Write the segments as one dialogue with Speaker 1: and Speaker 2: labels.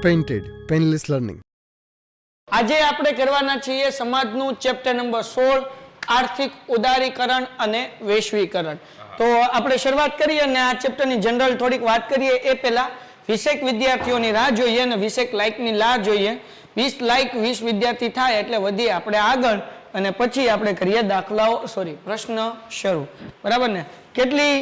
Speaker 1: Painted painless learning.
Speaker 2: આજે આપણે કરવાના છીએ સમાજનું ચેપ્ટર નંબર 16 આર્થિક ઉદારીકરણ અને વૈશ્વિકરણ. તો આપણે શરૂઆત કરીએ અને આ ચેપ્ટરની જનરલ થોડીક વાત કરીએ એ પહેલા 20 વિદ્યાર્થીઓની રાહ જોઈએ અને 20 લાઇકની રાહ જોઈએ. 20 લાઇક 20 વિદ્યાર્થી થાય એટલે વધીએ આપણે આગળ અને પછી આપણે કરીએ દાખલાઓ પ્રશ્ન શરૂ. બરાબર ને? કેટલી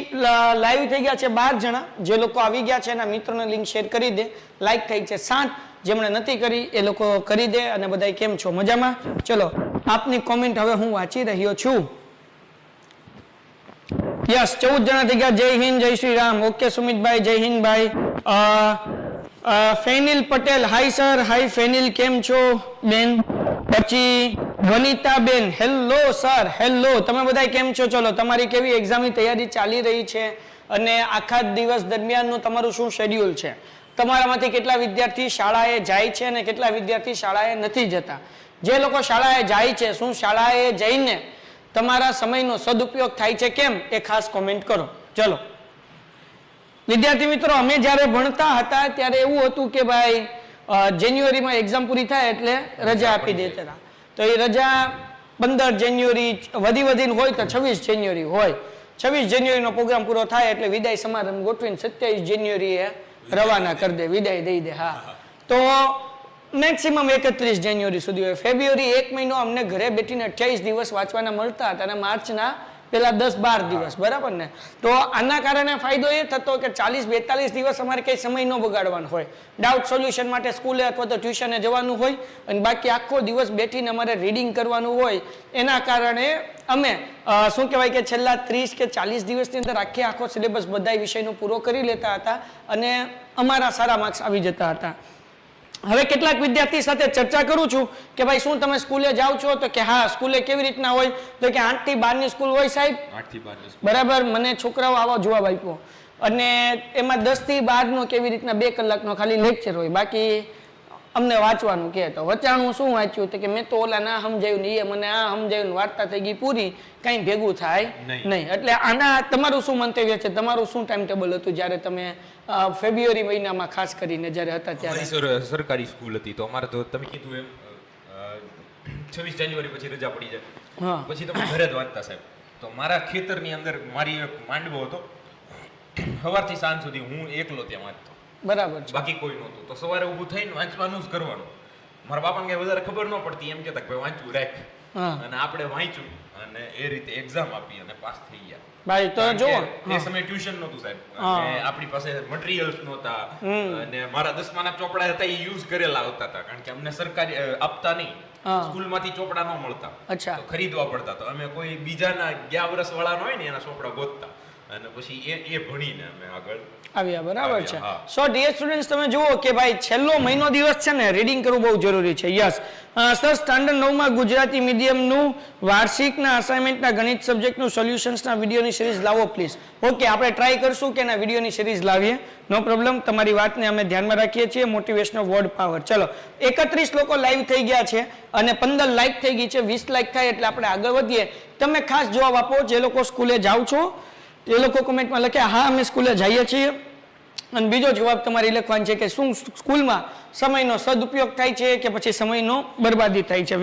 Speaker 2: લાઈવ થઈ ગયા છે? 12 જણા. જે લોકો આવી ગયા છે એના મિત્રોને લિંક શેર કરી દે. લાઈક થઈ છે 7. જેમણે નથી કરી એ લોકો કરી દે. અને બધાય કેમ છો? મજામાં? ચલો, આપની કોમેન્ટ હવે હું વાંચી રહ્યો છું. યસ, 14 જણા થઈ ગયા. જય હિન્દ, જય શ્રી રામ. ઓકે સુમિતભાઈ, જય હિન્દ ભાઈ. ફેનિલ પટેલ, હાય સર. હાય ફેનિલ, કેમ છો બેન? પછી વનિતાબેન, હેલો સર. હેલો, તમે બધા કેમ છો? ચલો, તમારી કેવી એક્ઝામની તૈયારી ચાલી રહી છે અને આખા દિવસ દરમિયાનનું તમારું શું શેડ્યુલ છે? તમારામાંથી કેટલા વિદ્યાર્થી શાળાએ જાય છે અને કેટલા વિદ્યાર્થી શાળાએ નથી જતા? જે લોકો શાળાએ જાય છે, શું શાળાએ જઈને તમારા સમયનો સદુપયોગ થાય છે કેમ? એ ખાસ કોમેન્ટ કરો. ચલો વિદ્યાર્થી મિત્રો, અમે જ્યારે ભણતા હતા ત્યારે એવું હતું કે ભાઈ જાન્યુઆરીમાં એક્ઝામ પૂરી થાય એટલે રજા આપી દેતા હતા. તો એ રજા 15 જાન્યુઆરી વધીને હોય તો 26 જાન્યુઆરી હોય. 26 જાન્યુઆરીનો પ્રોગ્રામ પૂરો થાય એટલે વિદાય સમારંભ ગોઠવીને 27 જાન્યુઆરીએ રવાના કરી દે, વિદાય દઈ દે. હા, તો મેક્સિમમ 31 જાન્યુઆરી સુધી હોય. ફેબ્રુઆરી 1 મહિનો અમને ઘરે બેઠીને 28 દિવસ વાંચવાના મળતા હતા અને માર્ચના પેલા 10-12 દિવસ. બરાબર ને? તો આના કારણે ફાયદો એ થતો કે 40-42 દિવસ અમારે કઈ સમય ન બગાડવાનો હોય. ડાઉટ સોલ્યુશન માટે સ્કૂલે અથવા તો ટ્યુશને જવાનું હોય અને બાકી આખો દિવસ બેઠીને અમારે રીડિંગ કરવાનું હોય. એના કારણે અમે શું કહેવાય કે છેલ્લા 30 કે 40 દિવસની અંદર આખો સિલેબસ બધા વિષયનો પૂરો કરી લેતા હતા અને અમારા સારા માર્ક્સ આવી જતા હતા. હવે કેટલાક વિદ્યાર્થી સાથે ચર્ચા કરું છું કે ભાઈ શું તમે સ્કૂલે જાઓ છો? તો કે હા. સ્કૂલે કેવી રીતના હોય? તો કે 8 થી 12 ની સ્કૂલ હોય સાહેબ.
Speaker 3: 8 થી 12 ની.
Speaker 2: બરાબર. મને છોકરાઓ આવો જવાબ આપ્યો અને એમાં 10 થી 12 નો કેવી રીતના 2 કલાકનો ખાલી લેક્ચર હોય, બાકી અમને વાંચવાનું કહે. તો વચાણું શું વાંચ્યું? તો કે મેં તો ઓલા ના સમજાયું ને એ મને આ સમજાયું, વાર્તા થઈ ગઈ પૂરી, કઈ ભેગું થાય નહીં. એટલે આના તમારું શું મંતવ્ય છે? તમારું શું ટાઈમ ટેબલ હતું જ્યારે તમે ફેબ્રુઆરી મહિનામાં ખાસ કરીને જ્યારે હતા ત્યારે?
Speaker 3: સરકારી સ્કૂલ હતી તો અમારે તો તમે કીધું એમ 26 જાન્યુઆરી પછી રજા પડી જાય પછી તમે ઘરે જ વાંચતા સાહેબ. તો મારા ખેતરની અંદર મારી એક માંડવો હતો, સવારથી સાંજ સુધી હું એકલો ત્યાં વાંચતો.
Speaker 2: બરાબર છે.
Speaker 3: બાકી કોઈ નહોતું. તો સવારે ઊભું થઈને વાંચવાનું જ કરવાનું. મારા બાપાને કઈ વધારે ખબર ન પડતી, એમ કહેતા કે ભાઈ વાંચવું રાખ. અને આપણે વાંચ્યું અને એ રીતે એક્ઝામ આપી અને પાસ થઈ ગયા.
Speaker 2: ભાઈ તો જો
Speaker 3: એ સમયે ટ્યુશન નહોતું સાહેબ, અને આપણી પાસે મટીરીયલ્સ નહોતા અને મારા 10માના ચોપડા હતા એ યુઝ કરેલા આવતા હતા, કારણ કે અમને સરકારી આપતા નહીં, સ્કૂલમાંથી ચોપડા ન મળતા. તો ખરીદવા પડતા. તો અમે કોઈ બીજાના 11 વર્ષ વાળા હોય ને એના ચોપડા ગોતતા અને પછી એ ભણીને અમે આગળ
Speaker 2: આવ્યા. બરાબર છે. સો ડિયર સ્ટુડન્ટ્સ, તમે જુઓ કે ભાઈ છેલ્લો મહિનો દિવસ છે ને રીડિંગ કરવું બહુ જરૂરી છે. યસ સર, સ્ટાન્ડર્ડ 9માં ગુજરાતી મીડિયમનું વાર્ષિકના અસાઇનમેન્ટના ગણિત સબ્જેક્ટનું સોલ્યુશન્સના વિડીયોની સિરીઝ લાવો પ્લીઝ. ઓકે, આપણે ટ્રાય કરશું કે એના વિડીયોની સિરીઝ લાવીએ. નો પ્રોબ્લેમ. તમારી વાતને અમે ધ્યાનમાં રાખીએ છીએ. Motivational word power. ચલો, 31 લોકો લાઈવ થઈ ગયા છે અને 15 લાઈક થઈ ગઈ છે. 20 લાઈક થાય એટલે આપણે આગળ વધીએ. તમે ખાસ જવાબ આપો જે લોકો સ્કૂલે જાઓ છો એ લોકો કોમેન્ટમાં લખે હા અમે સ્કૂલે જઈએ છીએ. અને બીજો જવાબ તમારે લખવાનો છે કે શું સ્કૂલમાં સમયનો સદુપયોગ થાય છે કે પછી સમયનો બરબાદી થાય છે,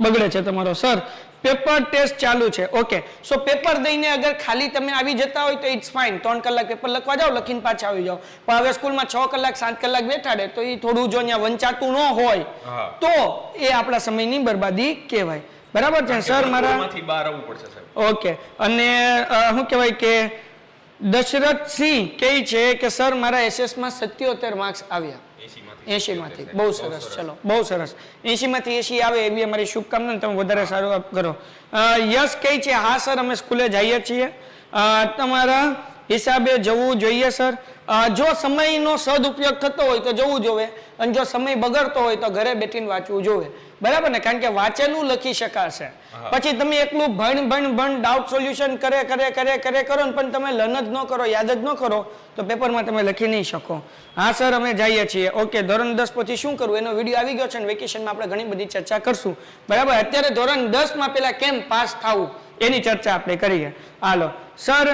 Speaker 2: બગડે છે તમારો? સર, પેપર ટેસ્ટ ચાલુ છે. ઓકે, સો પેપર દઈને અગર ખાલી તમે આવી જતા હોય તો ઇટ્સ ફાઇન. 3 કલાક પેપર લખવા જાઓ, લખીને પાછા આવી જાઓ. પણ હવે સ્કૂલમાં 6 કલાક 7 કલાક બેઠાડે તો એ થોડું જો અહીંયા વંચાતું ન હોય તો એ આપણા સમયની બરબાદી કહેવાય. બરાબર છે સર? મારા
Speaker 3: બહાર આવવું પડશે સાહેબ.
Speaker 2: ઓકે. અને શું કહેવાય કે દશરથસિંહ કહે છે કે સર મારા એસએસમાં 77 માર્ક્સ આવ્યા 80 માંથી. બહુ સરસ. ચલો, બહુ સરસ. 80 માંથી 80 આવે એવી અમારી શુભકામના. તમે વધારે સારું કરો. યસ કહે છે હા સર અમે સ્કૂલે જઈએ છીએ. તમારા હિસાબે જવું જોઈએ સર. જો સમયનો સદુપયોગ થતો હોય તો જવું જોવે અને જો સમય બગડતો હોય તો ઘરે બેઠીને વાંચવું જોવે. બરાબર ને? કારણ કે વાંચેલું લખી શકાશે. પછી તમે એકલું ભણ ડાઉટ સોલ્યુશન કરે કરો ને પણ તમે લર્ન જ ન કરો, યાદ જ ન કરો તો પેપરમાં તમે લખી નહીં શકો. હા સર અમે જઈએ છીએ. ઓકે, ધોરણ 10 પછી શું કરવું એનો વિડીયો આવી ગયો છે અને વેકેશનમાં આપણે ઘણી બધી ચર્ચા કરશું. બરાબર? અત્યારે ધોરણ 10માં પેલા કેમ પાસ થવું એની ચર્ચા આપણે કરીએ. હાલો સર,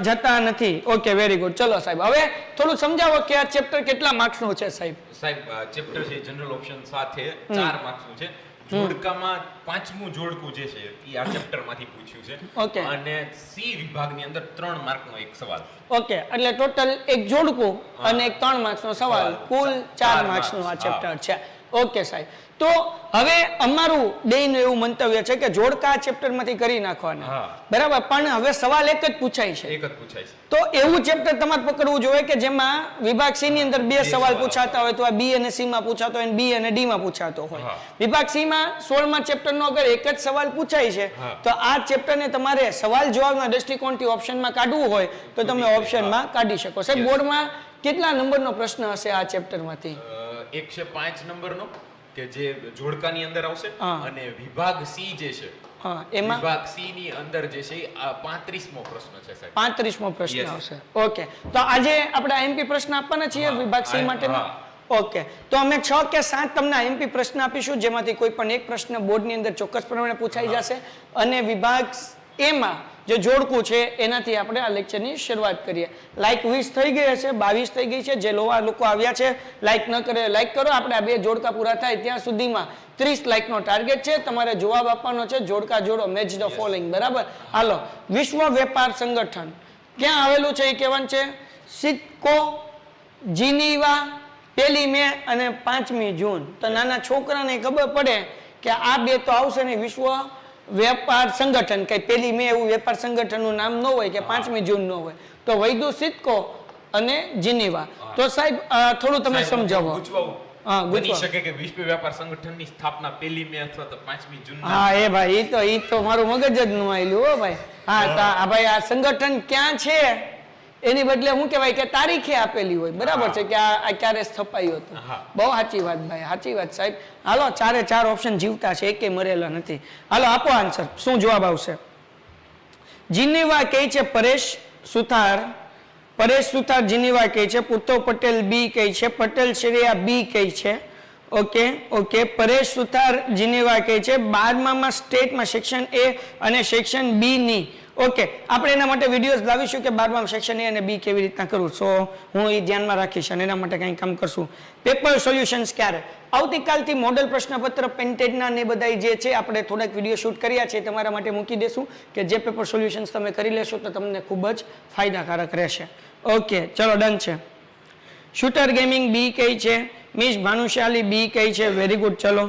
Speaker 2: જતા નથી. Okay, very good. ચલો સાહેબ, હવે થોડું સમજાવો કે આ ચેપ્ટર કેટલા માર્ક્સનું છે સાહેબ?
Speaker 3: સાહેબ ચેપ્ટર છે જનરલ ઓપ્શન સાથે 4 માર્ક્સનું છે. જોડકામાં 5મું જોડકું જે છે એ આ ચેપ્ટરમાંથી પૂછ્યું છે.
Speaker 2: ઓકે.
Speaker 3: અને સી વિભાગની અંદર 3 માર્કનો એક સવાલ.
Speaker 2: ઓકે, એટલે ટોટલ એક જોડકું અને એક 3 માર્ક્સનો સવાલ, કુલ 4 માર્ક્સનું આ ચેપ્ટર છે. ઓકે સાહેબ, તો હવે અમારું બેયનું એવું મંતવ્ય છે કે જોડકા આ ચેપ્ટરમાંથી કરી નાખવાના, બરાબર, પણ હવે સવાલ એક જ પૂછાય છે.
Speaker 3: એક જ પૂછાય છે.
Speaker 2: તો એવું ચેપ્ટર તમારે પકડવું જોઈએ કે જેમાં વિભાગ સી ની અંદર 2 સવાલ પૂછાતા હોય, તો આ બી અને સી માં પૂછાતો હોય, બી અને ડી માં પૂછાતો હોય. વિભાગ સી માં 16મા ચેપ્ટરનો અગર એક જ સવાલ પૂછાય છે, તો આ ચેપ્ટરને તમારે સવાલ જવાબના દૃષ્ટિકોણથી ઓપ્શનમાં કાઢવું હોય તો તમે ઓપ્શનમાં કાઢી શકો. સાહેબ, બોર્ડમાં કેટલા નંબરનો પ્રશ્ન હશે આ ચેપ્ટરમાંથી?
Speaker 3: 105 નંબરનો કે જે જોડકાની અંદર આવશે, અને વિભાગ સી જે છે
Speaker 2: એમાં
Speaker 3: વિભાગ સી ની અંદર જે છે આ 35મો પ્રશ્ન છે સાહેબ.
Speaker 2: 35મો પ્રશ્ન આવશે. ઓકે, તો આજે આપણે એમપી પ્રશ્ન આપવાના છીએ વિભાગ સી માટેનો. ઓકે, તો અમે 6 કે 7 તમને એમપી પ્રશ્ન આપીશું, જેમાંથી કોઈ પણ એક પ્રશ્ન બોર્ડની અંદર ચોક્કસ પ્રમાણે પૂછાઈ જશે, અને વિભાગ એમાં જે જોડકું છે એનાથી આપણે આ લેક્ચરની શરૂઆત કરીએ. લાઈક 20 થઈ ગઈ હશે, 22 થઈ ગઈ છે. જે લોકો આવ્યા છે લાઈક ન કરે લાઈક કરો. આપણે આ 2 જોડકા પૂરા થાય ત્યાં સુધીમાં 30 લાઈકનો ટાર્ગેટ છે. તમારે જવાબ આપવાનો છે જોડકા જોડો, મેચ ધ ફોલોઈંગ, બરાબર. હાલો, વિશ્વ વેપાર સંગઠન ક્યાં આવેલું છે એ કહેવાનું છે. સિડકો, જીનીવા, 1 મે અને 5મી જૂન. તો નાના છોકરાને ખબર પડે કે આ 2 તો આવશે ને. વિશ્વ વેપાર સંગઠન, કઈ 1 મે એવું વેપાર સંગઠનનું નામ ન હોય કે 5મી જૂન ન હોય, તો વૈદુ, સિડકો અને જીનીવા. તો સાહેબ થોડું તમે સમજાવો.
Speaker 3: બની શકે કે વિશ્વ વેપાર સંગઠનની સ્થાપના 1 મે અથવા તો 5મી જૂન.
Speaker 2: હા, એ ભાઈ ઈ તો મારું મગજ જ નું આયલું હો ભાઈ. હા, ભાઈ આ સંગઠન ક્યાં છે એની બદલે શું કહેવાય કે તારીખે આપેલી હોય, બરાબર છે, કે આ ક્યારે સ્થપાયું હતું. બહુ સાચી વાત ભાઈ, સાચી વાત સાહેબ. હાલો, 4 ઓપ્શન જીવતા છે, એકે મરેલા નથી. હાલો, આપો આન્સર. શું જવાબ આવશે? જીનીવા કહે છે પરેશ સુથાર. પરેશ સુથાર જીનીવા કહે છે. પૂર્તો પટેલ બી કહે છે. પટેલ શ્રેયા બી કહે છે. ઓકે, પરેશ સુથાર જીનીવા કહે છે 12મા સ્ટેટમાં સેક્શન એ અને સેક્શન બી ની. ઓકે, આપણે એના માટે વિડીયોઝ લાવીશું કે 12મા સેક્શન એ અને બી કેવી રીતના કરવું. સો હું એ ધ્યાનમાં રાખીશ અને એના માટે કંઈ કામ કરશું. પેપર સોલ્યુશન્સ ક્યારે? આવતીકાલથી મોડલ પ્રશ્નપત્ર પેન્ટેડના ને બધા જે છે આપણે થોડાક વિડીયો શૂટ કર્યા છે તમારા માટે મૂકી દેશું, કે જે પેપર સોલ્યુશન્સ તમે કરી લેશો તો તમને ખૂબ જ ફાયદાકારક રહેશે. ઓકે, ચલો ડન છે. શૂટર ગેમિંગ બી કઈ છે. મિસ ભાનુશાલી બી કઈ છે. વેરી ગુડ, ચલો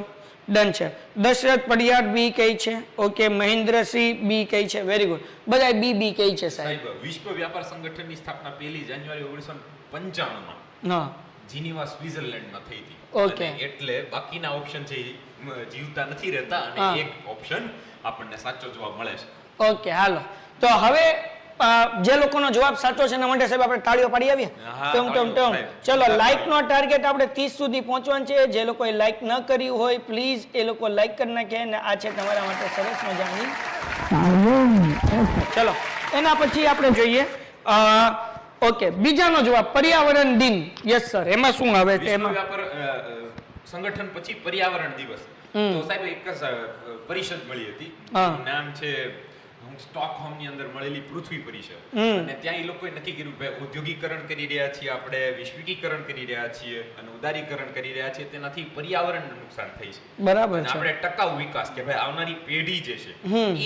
Speaker 2: ડન છે. દશરથ પડિયાર બી કઈ છે. ઓકે, મહેન્દ્રસિંહ બી કઈ છે. વેરી ગુડ, બધા બી કઈ છે સાહેબ.
Speaker 3: વિશ્વ વ્યાપાર સંગઠનની સ્થાપના 1 જાન્યુઆરી 1955માં જીનીવા સ્વિટ્ઝરલેન્ડમાં થઈ હતી.
Speaker 2: ઓકે,
Speaker 3: એટલે બાકીના ઓપ્શન છે જીવતા નથી રહેતા, અને એક ઓપ્શન આપણને સાચો જવાબ મળે છે.
Speaker 2: ઓકે, હાલો, તો હવે જે લોકોનો જવાબ સાચો છે એના માટે સાહેબ આપણે તાળીઓ પાડી આવીએ. ચલો, લાઈક નો ટાર્ગેટ આપણે 30 સુધી પહોંચવાનું છે. જે લોકોએ લાઈક ન કર્યું હોય પ્લીઝ એ લોકો લાઈક કરી નાખે, અને આ છે તમારા માટે સરસ મજાની. ચલો, એના પછી આપણે જોઈએ ઓકે, બીજાનો જવાબ પર્યાવરણ દિન. યસ સર, એમાં શું આવે છે?
Speaker 3: એમાં સંગઠન પછી પર્યાવરણ દિવસ. તો સાહેબ એક પરિષદ મળી હતી, નામ છે સ્ટોકહોમની અંદર મળેલી પૃથ્વી પરિષદ. અને ત્યાં એ લોકોએ નક્કી કર્યું ભાઈ ઔદ્યોગિકરણ કરી રહ્યા છીએ આપણે, વૈશ્વિકીકરણ કરી રહ્યા છીએ અને ઉદારીકરણ કરી રહ્યા છીએ, તેનાથી પર્યાવરણને નુકસાન થાય છે.
Speaker 2: બરાબર છે.
Speaker 3: આપણે ટકાઉ વિકાસ કે ભાઈ આવનારી પેઢી જે છે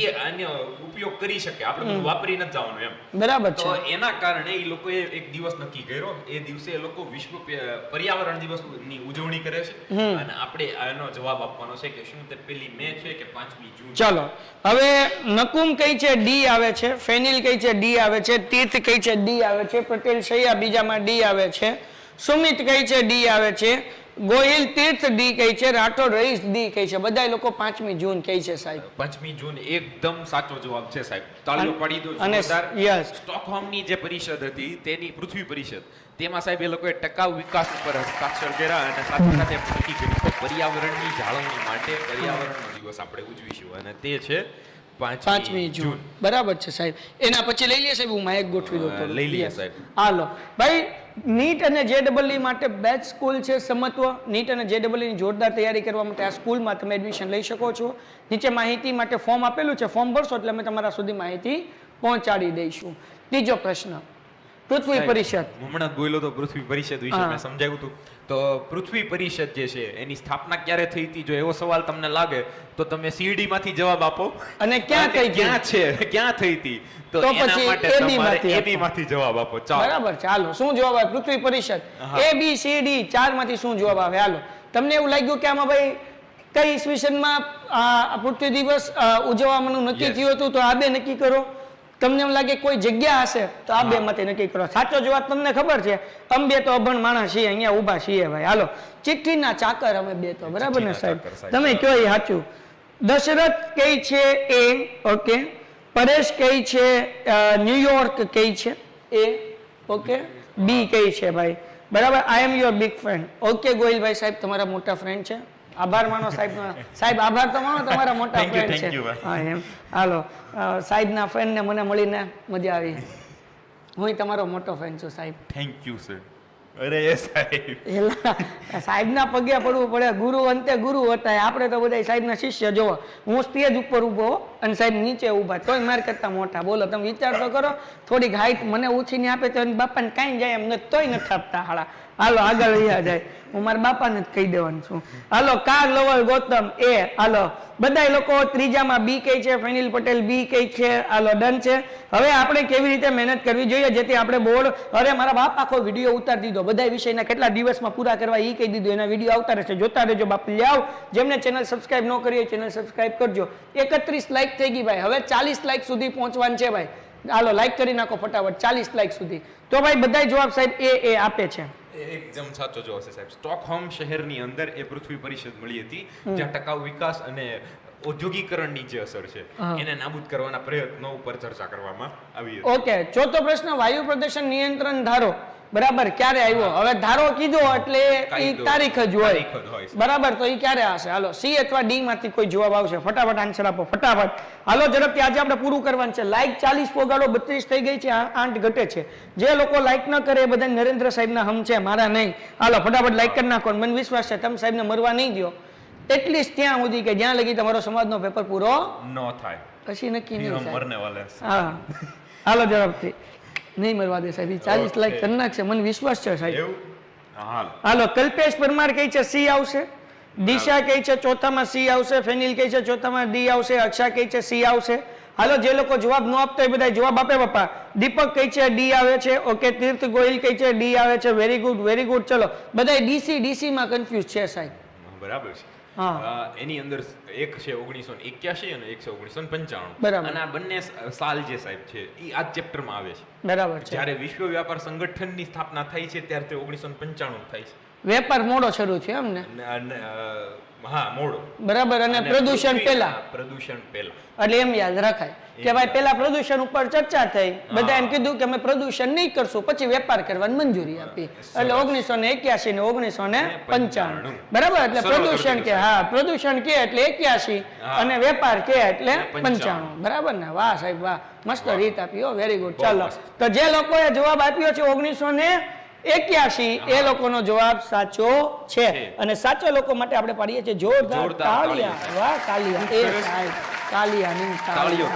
Speaker 3: એ આનો ઉપયોગ કરી શકે, આપણે બધું વાપરી ન જવાનું એમ.
Speaker 2: બરાબર છે.
Speaker 3: તો એના કારણે એ લોકોએ એક દિવસ નક્કી કર્યો. એ દિવસે એ લોકો વિશ્વ પર્યાવરણ દિવસની ઉજવણી કરે છે, અને આપણે આનો જવાબ આપવાનો છે કે શું તે 1 મે છે કે 5મી જૂન.
Speaker 2: ચાલો, હવે નકુમ કઈ છે ડી આવે છે. ફેનિલ કઈ છે ડી આવે છે. તીર્થ કઈ છે ડી આવે છે. પટેલ શૈયા બીજામાં ડી આવે છે. સુમિત કઈ છે ડી આવે છે. ગોહિલ તીર્થ ડી કઈ છે. રાઠોડ રઈસ ડી કઈ છે. બધા લોકો 5મી જૂન કઈ છે સાહેબ.
Speaker 3: 5મી જૂન એકદમ સાચો જવાબ છે સાહેબ. તાળીઓ પાડી દો.
Speaker 2: અને યસ,
Speaker 3: સ્ટોકહોમની જે પરિષદ હતી તેની પૃથ્વી પરિષદ, તેમાં સાહેબ એ લોકોએ ટકાઉ વિકાસ ઉપર હસ્તાક્ષર કર્યા અને સાથે સાથે નક્કી કર્યું કે પર્યાવરણની જાળવણી માટે પર્યાવરણનો દિવસ આપણે ઉજવીશું, અને તે છે 5મી જૂન.
Speaker 2: બરાબર છે સાહેબ. એના પછી લઈ લઈએ સાહેબ, હું માઇક ગોઠવી દઉં તો
Speaker 3: લઈ લઈએ સાહેબ.
Speaker 2: હાલો ભાઈ, નીટ અને JEE માટે બેસ્ટ સ્કૂલ છે સમત્વ. નીટ અને JEE ની જોરદાર તૈયારી કરવા માટે આ સ્કૂલમાં તમે એડમિશન લઈ શકો છો. નીચે માહિતી માટે ફોર્મ આપેલું છે, ફોર્મ ભરશો એટલે અમે તમારા સુધી માહિતી પહોંચાડી દઈશું. ત્રીજો પ્રશ્ન, પૃથ્વી પરિષદ.
Speaker 3: હમણાં બોલ્યો તો પૃથ્વી પરિષદ વિશે મેં સમજાવ્યું હતું. તો પૃથ્વી પરિષદ જે છે એની સ્થાપના ક્યારે થઈ હતી, જો એવો સવાલ તમને લાગે તો તમે સીડી માંથી જવાબ આપો.
Speaker 2: અને ક્યાં થઈ હતી?
Speaker 3: ક્યાં છે, ક્યાં થઈ હતી, તો એના
Speaker 2: પછી
Speaker 3: માટે તમારે એબી માંથી જવાબ આપો. ચાલો
Speaker 2: બરાબર, ચાલો શું જવાબ આવે? પૃથ્વી પરિષદ એ બી સી ડી 4 માંથી શું જવાબ આવે? હાલો, તમને એવું લાગ્યું કે આમાં ભાઈ કઈ ઈસવીસનમાં પૃથ્વી દિવસ ઉજવવાનું નક્કી થયું હતું, તો આ બે નક્કી કરો. તમને એમ લાગે કોઈ જગ્યા હશે તો આ બે માંથી નક્કી કરો. સાચો જવાબ તમને ખબર છે, અમે બે તો અભણ માણસ છીએ, અહીંયા ઊભા છીએ ભાઈ. હાલો, ચિઠ્ઠીના ચાકર અમે બે તો, બરાબર ને સાહેબ? તમે કયો એ સાચું. દશરથ કઈ છે એ, ઓકે. પરેશ કઈ છે ન્યુયોર્ક કઈ છે એ, ઓકે. બી કઈ છે ભાઈ, બરાબર. I am your big friend, okay. ગોહિલભાઈ સાહેબ તમારા મોટા ફ્રેન્ડ છે, આભાર માનો સાહેબ. સાહેબ આભાર તો માનો, તમારા મોટા ફ્રેન્ડ છે. હા એમ. હાલો, સાહેબના ફ્રેન્ડને મને મળીને મજા આવી. હું તમારો મોટો ફ્રેન્ડ છું સાહેબ.
Speaker 3: Thank you sir. અરે સાહેબ,
Speaker 2: સાહેબના પગે પડવું પડે, ગુરુ અંતે ગુરુ હતા. આપણે તો બધા સાહેબના શિષ્ય. જોવો, હું સ્ટેજ ઉપર ઊભો અને સાહેબ નીચે ઊભા, તોય માર કરતા મોટા. બોલો, તમે વિચાર તો કરો. થોડીક હાઈટ મને ઉછીને આપે તો બાપાને કાંઈ જાય એમ નથી, તોય નથી આપતા હાડા. હાલો આગળ રહ્યા જાય, હું મારા બાપાને જ કહી દેવાનું છું. હાલો, કાર લવર ગૌતમ એ. હાલો, બધા લોકો ત્રીજામાં બી કઈ છે, ફેનિલ પટેલ બી કઈ છે. હાલો, ડન છે. હવે આપણે કેવી રીતે મહેનત કરવી જોઈએ જેથી આપણે બોર્ડ, અરે મારા બાપ આખો વિડીયો ઉતારી દીધો, બધા વિષયના કેટલા દિવસમાં પૂરા કરવા એ કહી દીધું, એના વિડીયો આવતા રહેશે, જોતા રહેજો બાપ. લાવ, જેમને ચેનલ સબસ્ક્રાઇબ ન કરી હોય ચેનલ સબસ્ક્રાઇબ કરજો. 31 લાઈક થઈ ગઈ ભાઈ, હવે 40 લાઈક સુધી પહોંચવાનું છે ભાઈ. હાલો, લાઈક કરી નાખો ફટાફટ 40 લાઈક સુધી. તો ભાઈ બધા જવાબ સાહેબ એ આપે છે.
Speaker 3: એકદમ સાચો જવાબ છે સાહેબ. સ્ટોકહોમ શહેરની અંદર એ પૃથ્વી પરિષદ મળી હતી, જ્યાં ટકાઉ વિકાસ અને ઔદ્યોગિકરણની જે અસર છે એને નાબૂદ કરવાના પ્રયત્નો ઉપર ચર્ચા કરવામાં આવી હતી.
Speaker 2: ઓકે, ચોથો પ્રશ્ન, વાયુ પ્રદૂષણ નિયંત્રણ ધારો બરાબર ક્યારે આવ્યો? હવે ધારો કીધો એટલે એ તારીખ જ હોય, બરાબર. તો એ ક્યારે હશે? હાલો, સી અથવા ડી માંથી કોઈ જવાબ આવશે? ફટાફટ આન્સર આપો, ફટાફટ. હાલો, ઝડપથી. આજે આપણે પૂરું કરવાનું છે. લાઈક 40 પોગાડો, 32 થઈ ગઈ છે, 8 ઘટે છે. જે લોકો લાઈક ન કરે એ બધા નરેન્દ્ર સાહેબના હમ છે, મારા નહીં. હાલો, ફટાફટ લાઈક કરી નાખો. મને વિશ્વાસ છે તમે સાહેબને મરવા નહીં દો, એટલીસ્ટ ત્યાં સુધી કે જ્યાં લગી તમારો સમાજનો પેપર પૂરો
Speaker 3: ન થાય,
Speaker 2: પછી નક્કી નહીં થાય.
Speaker 3: હા,
Speaker 2: હાલો, ઝડપથી. નહીં મરવા દે સાહેબ, 40 લાઈક કરી નાખશે, મને વિશ્વાસ છે સાહેબ. હાલો, કલ્પેશ પરમાર કઈ છે સી આવશે, દિશા કઈ છે ચોથામાં સી આવશે, ફેનિલ કઈ છે ચોથામાં ડી આવશે, અક્ષા કઈ છે સી આવશે. હાલો, જે લોકો જવાબ ન આપતા એ બધા જવાબ આપે બાપા. દીપક કઈ છે ડી આવે છે, ઓકે. તીર્થ ગોહિલ કઈ છે ડી આવે છે, વેરી ગુડ વેરી ગુડ. ચલો, બધા ડીસી માં કન્ફ્યુઝ છે સાહેબ,
Speaker 3: બરાબર છે. એની અંદર એક છે 1981 અને એક છે 1995,
Speaker 2: બરાબર.
Speaker 3: અને આ બંને સાલ જે સાહેબ છે એ આ ચેપ્ટરમાં આવે છે,
Speaker 2: બરાબર છે.
Speaker 3: જ્યારે વિશ્વ વ્યાપાર સંગઠનની સ્થાપના થઈ છે ત્યારે તે 1995 થાય છે.
Speaker 2: વેપાર મોડો શરૂ થયો એમ ને?
Speaker 3: હા, મોડો,
Speaker 2: બરાબર. અને પ્રદૂષણ પહેલા એટલે એમ યાદ રખાય કે ભાઈ પેલા પ્રદૂષણ ઉપર ચર્ચા થઈ, બધા એમ કીધું કે અમે પ્રદૂષણ નહીં કરશું, પછી વેપાર કરવાની મંજૂરી આપી, એટલે 1981 ને 1995, બરાબર. એટલે પ્રદૂષણ કે, હા, પ્રદૂષણ કે એટલે 81 અને વેપાર કે એટલે 95, બરાબર ને? વાહ સાહેબ વાહ, મસ્ત રીત આપી હો, વેરી ગુડ. ચાલો, તો જે લોકોએ જવાબ આપ્યો છે 1981, એ લોકોનો જવાબ સાચો છે. અને સાચા લોકો માટે આપણે પાડીએ છીએ જોરદાર તાળીયા. વાહ, તાળીયા. એ સાહેબ, તાળીયા નહીં તાળીઓ.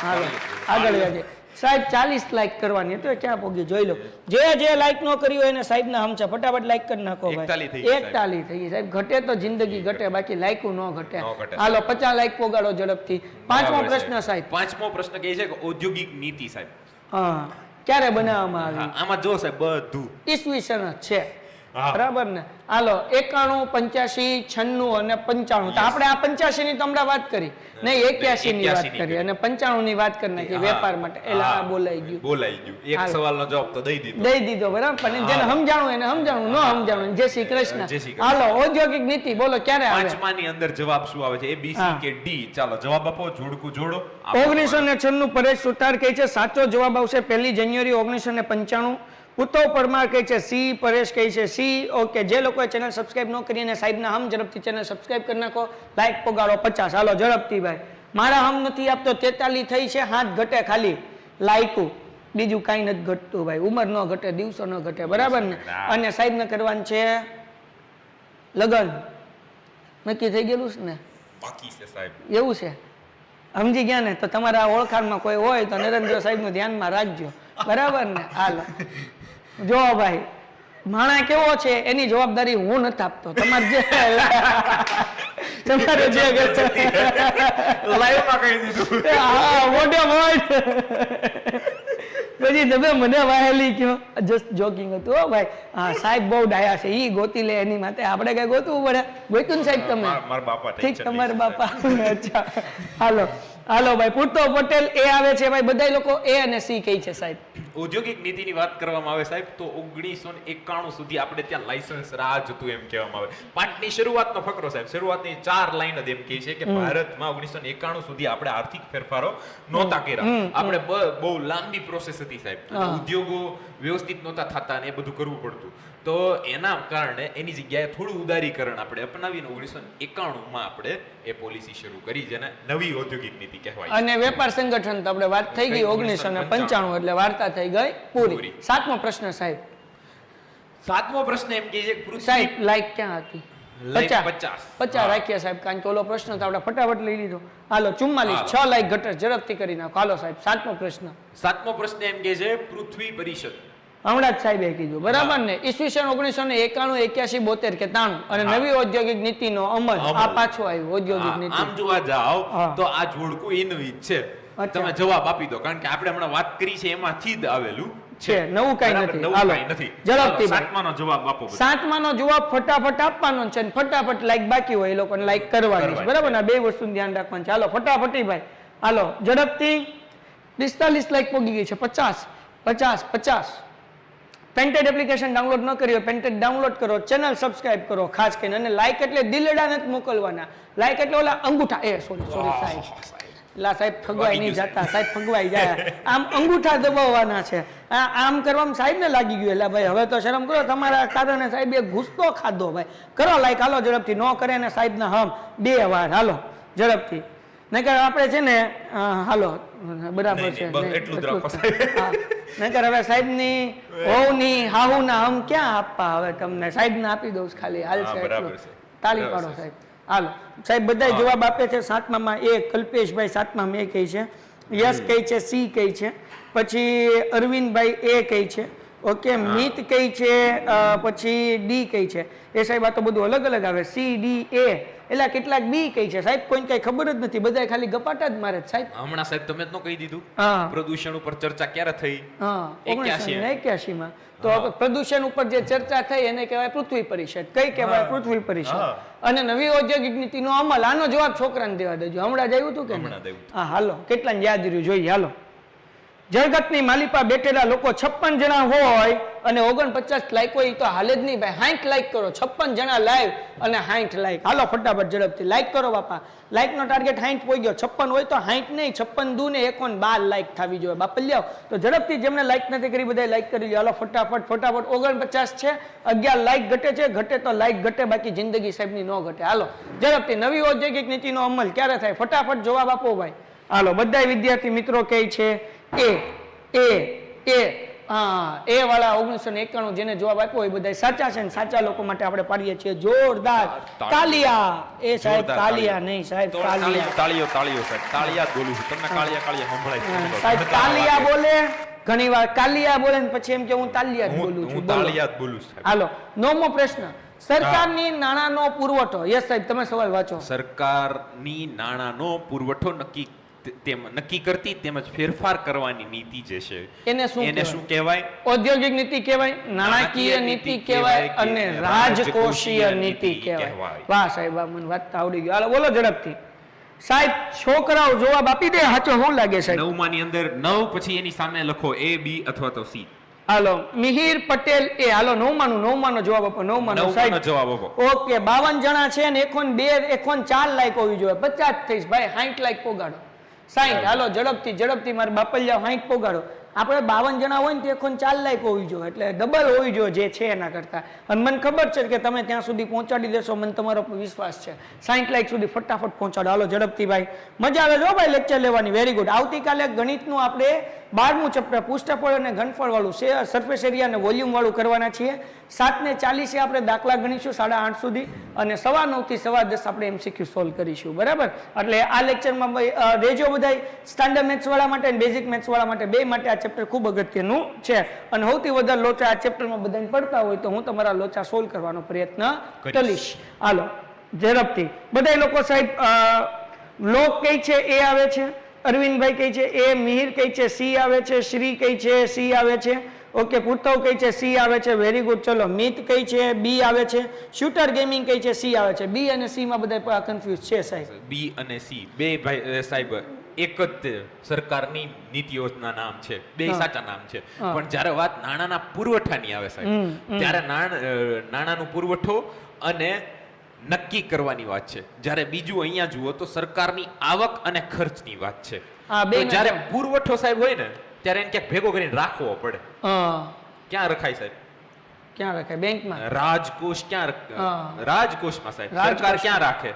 Speaker 2: હાલો, આગળ વધીએ સાહેબ. 40 લાઈક કરવાની તો ક્યાં પોગી જોઈ લો. જે લાઈક ન કરી હોય એને સાહેબના હમ છે, ફટાફટ લાઈક કરી નાખો ભાઈ. 41 થઈ ગઈ સાહેબ. ઘટે તો જિંદગી ઘટે, બાકી લાઈક ન ઘટે. હાલો, 50 લાઈક પોગાડો ઝડપથી. પાંચમો પ્રશ્ન સાહેબ.
Speaker 3: પાંચમો પ્રશ્ન કહે છે કે ઔદ્યોગિક નીતિ સાહેબ.
Speaker 2: હા, ક્યારે બનાવવામાં આવી?
Speaker 3: આમાં જો સાહેબ બધું
Speaker 2: ઈસવીસન જ છે, બરાબર ને? હાલો, 91, 85, 96 અને 95. તો આપણે આ 85 ની તો હમણાં વાત કરી નહીં, 81 ની વાત કરી અને 95 ની વાત કરી નાખી વેપાર માટે. એટલે આ બોલાઈ ગયું.
Speaker 3: એક સવાલનો જવાબ તો દઈ દીધો,
Speaker 2: બરાબર. પણ જેને સમજાણું એને સમજાણું, ન સમજાણું જય શ્રી કૃષ્ણ. હાલો, ઔદ્યોગિક નીતિ બોલો ક્યારે આવે?
Speaker 3: પાંચમાની અંદર જવાબ શું આવે છે? એ બી સી કે ડી? ચાલો જવાબ આપો, જોડકું જોડો.
Speaker 2: 1996 પરેશ સુતાર કહે છે સાચો જવાબ આવશે 1 જાન્યુઆરી 1995. ઉત્તવ પરમાર કહે છે સી, પરેશ કહે છે સી, ઓકે. જે લોકોએ ચેનલ સબસ્ક્રાઇબ ન કરી અને સાહેબના હમ ઝડપથી ચેનલ સબસ્ક્રાઇબ કરી નાખો, લાઈક પોગાડો 50. હાલો, ઝડપથી ભાઈ. મારા હમ નથી આપતો, 43 થઈ છે, 7 ઘટે ખાલી લાઈકું, બીજું કાંઈ નથી ઘટતું ભાઈ. ઉંમર ન ઘટે, દિવસો ન ઘટે, બરાબર ને? અને સાહેબને કરવાનું છે લગન. નક્કી થઈ ગયેલું છે ને?
Speaker 3: બાકી છે સાહેબ.
Speaker 2: એવું છે? સમજી ગયા ને? તો તમારા ઓળખાણમાં કોઈ હોય તો નરેન્દ્ર સાહેબનું ધ્યાનમાં રાખજો, બરાબર ને? હાલો જો ભાઈ, માણા કેવો છે એની જવાબદારી હું નથી આપતો, તમારે જે તમારે જે
Speaker 3: લાઈવમાં કહી દીધું.
Speaker 2: હા મોટે મોટ પછી તમે મને વાહેલી કયો, જસ્ટ જોકિંગ હતું હો ભાઈ. હા સાહેબ બહુ ડાયા છે, ઈ ગોતી લે એની માટે આપણે કઈ ગોતવું પડે? ગોત્યું ને સાહેબ તમે?
Speaker 3: મારા બાપા
Speaker 2: ઠીક, તમારા બાપા. અચ્છા હાલો હાલો ભાઈ. પૂરતો પટેલ એ આવે છે ભાઈ, બધા લોકો એ અને સી કહે છે સાહેબ.
Speaker 3: ઔદ્યોગિક નીતિની વાત કરવામાં આવે સાહેબ તો 1991 સુધી આપણે ત્યાં લાયસન્સ રાજ હતું એમ કહેવામાં આવે. પાઠની શરૂઆતનો ફકરો સાહેબ, શરૂઆતની 4 લાઈન જ એમ કહે છે કે ભારતમાં 1991 સુધી આપણે આર્થિક ફેરફારો નહોતા કર્યા. આપણે બહુ લાંબી પ્રોસેસ હતી સાહેબ. ઉદ્યોગો વ્યવસ્થિત નહોતા થતા ને એ બધું કરવું પડતું. તો એના કારણે એની જગ્યાએ થોડું ઉદારીકરણ આપણે અપનાવીને 1991 આપણે એ પોલિસી શરૂ કરી, જેને નવી ઔદ્યોગિક નીતિ કહેવાય.
Speaker 2: અને વેપાર સંગઠન તો આપણે વાત થઈ ગઈ 1995, એટલે વાર્તા થઈ ગઈ પૂરી. 7મો પ્રશ્ન સાહેબ.
Speaker 3: 7મો પ્રશ્ન એમ કે છે
Speaker 2: સાહેબ લાઈક ક્યાં હતી? 50 રાખ્યા સાહેબ, કારણ કે ઓલો પ્રશ્ન તો આપણે ફટાફટ લઈ લીધો. હાલો 44, 6 લાઈક ઘટે, ઝડપથી કરી નાખો. હાલો સાહેબ 7મો પ્રશ્ન.
Speaker 3: 7મો પ્રશ્ન એમ કે છે પૃથ્વી પરિષદ.
Speaker 2: હમણાં જ સાહેબે કીધું, બરાબર ને? ઈસવીસન 1991, 81, 72 કે 93 અને નવી ઔદ્યોગિક નીતિનો અમલ આ પાછો આવ્યો. ઔદ્યોગિક નીતિ
Speaker 3: આમ જોવા જાવ તો આ જોડકું એનું જ છે. તમે જવાબ આપી દો, કારણ કે આપણે હમણાં વાત કરી છે એમાંથી જ આવેલું
Speaker 2: છે, નવું કઈ નથી. હાલો ઝડપથી
Speaker 3: 7માનો જવાબ આપો.
Speaker 2: 7માનો જવાબ ફટાફટ આપવાનો છે અને ફટાફટ લાઈક બાકી હોય એ લોકોને લાઈક કરવાની છે, બરાબર ને? બે વસ્તુનું ધ્યાન રાખવાનું છે. હાલો ફટાફટી ભાઈ, હાલો ઝડપથી. 45 લાઈક પોગી ગઈ છે. 50. પેન્ટેડ એપ્લિકેશન ડાઉનલોડ ન કરી હોય, પેન્ટેડ ડાઉનલોડ કરો, ચેનલ સબસ્ક્રાઇબ કરો ખાસ કરીને. અને લાઈક એટલે દિલડા નથી મોકલવાના, લાઈક એટલે ઓલા અંગૂઠા, સોરી સાહેબ, લા સાહેબ ફગવાઈ નહીં જતા, સાહેબ ફગવાઈ જાય. આમ અંગૂઠા દબાવવાના છે. આમ કરવામાં સાહેબ ને લાગી ગયું. એટલે ભાઈ હવે તો શરમ કરો, તમારા કારણે સાહેબ એક ઘૂસતો ખાધો ભાઈ. કરો લાઈક, હાલો ઝડપથી. ન કરે ને સાહેબ ના હમ 2 વાર. હાલો ઝડપથી, નકર આપણે છે ને હાલો બરાબર છે નકર હવે સાહેબ ની હોવની હાહુના હમ ક્યાં આપવા? હવે તમને સાહેબ ને આપી દઉં ખાલી, હાલ છે તાળી પાડો સાહેબ. હાલો સાહેબ બધા જવાબ આપે છે. 7માં એ કલ્પેશભાઈ 7માં એ કહે છે, યસ કહે છે, સી કહે છે, પછી અરવિંદભાઈ એ કહે છે, ઓકે, મિત કહે છે, પછી ડી કહે છે. એ સાહેબ આ તો બધું અલગ અલગ આવે. સી ડી એ એટલે કેટલાક બી કહે છે સાહેબ, કોઈને કઈ ખબર જ નથી, બધા ખાલી ગપાટા જ મારે સાહેબ.
Speaker 3: હમણાં સાહેબ તમે જ ન કહી દીધું પ્રદૂષણ ઉપર ચર્ચા ક્યારે થઈ?
Speaker 2: 1981 માં. તો પ્રદૂષણ ઉપર જે ચર્ચા થઈ એને કહેવાય પૃથ્વી પરિષદ. કઈ કહેવાય? પૃથ્વી પરિષદ. અને નવી ઔદ્યોગિક નીતિનો અમલ, આનો જવાબ છોકરાને દેવા દેજો. હમણાં જ આવ્યું હતું કે? હા હાલો, કેટલાને યાદ રહ્યું જોઈએ. હાલો, જળગતની માલિપા બેઠેલા લોકો 56 જણા હોય અને 49 લાઈક હોય તો હાલે જ નહીં ભાઈ. 60 લાઈક કરો. 56 જણા લાઈવ અને 60 લાઈક. હાલો ફટાફટ ઝડપથી લાઈક કરો બાપા. લાઈક નો ટાર્ગેટ 60 પોઈ ગયો. 56 હોય તો 60 નહીં, 56 દુ ને 12 લાઈક થવી જોઈએ બાપા. લ્યો તો ઝડપથી, જેમને લાઈક નથી કરી બધા લાઈક કરી લો. હાલો ફટાફટ 49 છે, 11 લાઈક ઘટે છે. ઘટે તો લાઈક ઘટે, બાકી જિંદગી સાહેબની ન ઘટે. હાલો ઝડપથી, નવી ઔદ્યોગિક નીતિનો અમલ ક્યારે થાય? ફટાફટ જવાબ આપો ભાઈ. હાલો બધા વિદ્યાર્થી મિત્રો કહે છે એ વાળા 1991 જેને જવાબ આપ્યો હોય બધા સાચા છે. સાચા લોકો માટે આપણે પાડીએ છીએ જોરદાર તાલિયા. એ સાહેબ તાલિયા નહીં સાહેબ,
Speaker 3: તાળીઓ સાહેબ, તાળિયા બોલું છું. તમને કાળિયા સંભળાય
Speaker 2: સાહેબ? તાલિયા બોલે ઘણી વાર, કાલિયા બોલે ને પછી એમ કે હું તાલિયા જ બોલું છું.
Speaker 3: હું તાલિયા જ બોલું છું.
Speaker 2: હાલો 9મો પ્રશ્ન. સરકારની નાણાંનો પુરવઠો. યસ સાહેબ તમે સવાલ વાંચો.
Speaker 3: સરકારની નાણાંનો પુરવઠો નક્કી કરતી તેમજ ફેરફાર કરવાની નીતિ જે છે એને શું કહેવાય?
Speaker 2: ઔદ્યોગિક નીતિ કહેવાય, નાણાકીય નીતિ કહેવાય અને રાજકોષીય નીતિ કહેવાય. વાહ સાહેબ, મને વાત આવડી ગઈ. હાલો બોલો ઝડપથી સાહેબ. છોકરાઓ જવાબ આપી દે. સાચો શું લાગે સાહેબ?
Speaker 3: 9 ની અંદર 9 પછી એની સામે લખો A, B અથવા તો C.
Speaker 2: હાલો મિહિર પટેલ એ. હાલો 9માનો જવાબ આપો. 9માનો સાહેબ
Speaker 3: જવાબ આપો.
Speaker 2: ઓકે 52 જણા છે ને 104 લાઈક હોવી જોઈએ. 50 થઈશ ભાઈ. 60 લાઈક પોગાડો. 60. હાલો ઝડપથી મારે બાપલિયા 60 પોગાડો. આપણે 52 જણા હોય ને તે ખોન 4 લાખ હોવી જોઈએ, એટલે ડબલ હોવી જોઈએ જે છે એના કરતા. અને મને ખબર છે કે તમે ત્યાં સુધી પહોંચાડી દેશો, મને તમારો પર વિશ્વાસ છે. 60 લાખ સુધી ફટાફટ પહોંચાડો. હાલો ઝડપથી ભાઈ, મજા આવે જો ભાઈ લેક્ચર લેવાની. Very good. આવતીકાલે ગણિતનું આપણે 12મું ચેપ્ટર પુષ્ઠફળ અને ઘનફળ વાળું સરફેસ એરિયા અને વોલ્યુમ વાળું કરવાના છીએ. 7:40 આપણે દાખલા ગણીશું 8:30 સુધી, અને 9:15 થી 10:15 આપણે MCQ સોલ્વ કરીશું. બરાબર? એટલે આ લેક્ચરમાં રેજો બધાય સ્ટાન્ડર્ડ મેથ્સ વાળા માટે અને બેઝિક મેથ્સ વાળા માટે બે માટે આ ચેપ્ટર ખૂબ અગત્યનું છે. અને સૌથી વધારે લોચા આ ચેપ્ટરમાં બધાને પડતા હોય તો હું તમારા લોચા સોલ્વ કરવાનો પ્રયત્ન કરીશ. હાલો ઝડપથી બધા લોકો સાહેબ. લોક કઈ છે એ આવે છે, અરવિંદભાઈ કઈ છે એ, મિહિર કઈ છે સી આવે છે, શ્રી કઈ છે સી આવે છે, ઓકે, પૂર્તવ કઈ છે સી આવે છે, વેરી ગુડ. ચલો મિત કઈ છે બી આવે છે, શૂટર ગેમિંગ કઈ છે સી આવે છે. બી અને સી માં બધા કન્ફ્યુઝ છે સાહેબ.
Speaker 3: બી અને સી બે ભાઈ સાહેબ એક જ સરકારની નીતિ યોજના નામ છે, બે સાચા નામ છે. પણ જ્યારે વાત નાણાંના પુરવઠાની આવે સાહેબ, ત્યારે નાણાંનો પુરવઠો અને નક્કી કરવાની વાત છે. જ્યારે બીજું અહીંયા જુઓ તો સરકારની આવક અને ખર્ચની વાત છે. તો જ્યારે પુરવઠો સાહેબ હોય ને ત્યારે એને ક્યાંક ભેગો કરીને રાખવો પડે. ક્યાં રખાય સાહેબ?
Speaker 2: ક્યાં રખાય? બેંકમાં.
Speaker 3: રાજકોષ ક્યાં? રાજકોષમાં સાહેબ. સરકાર ક્યાં રાખે?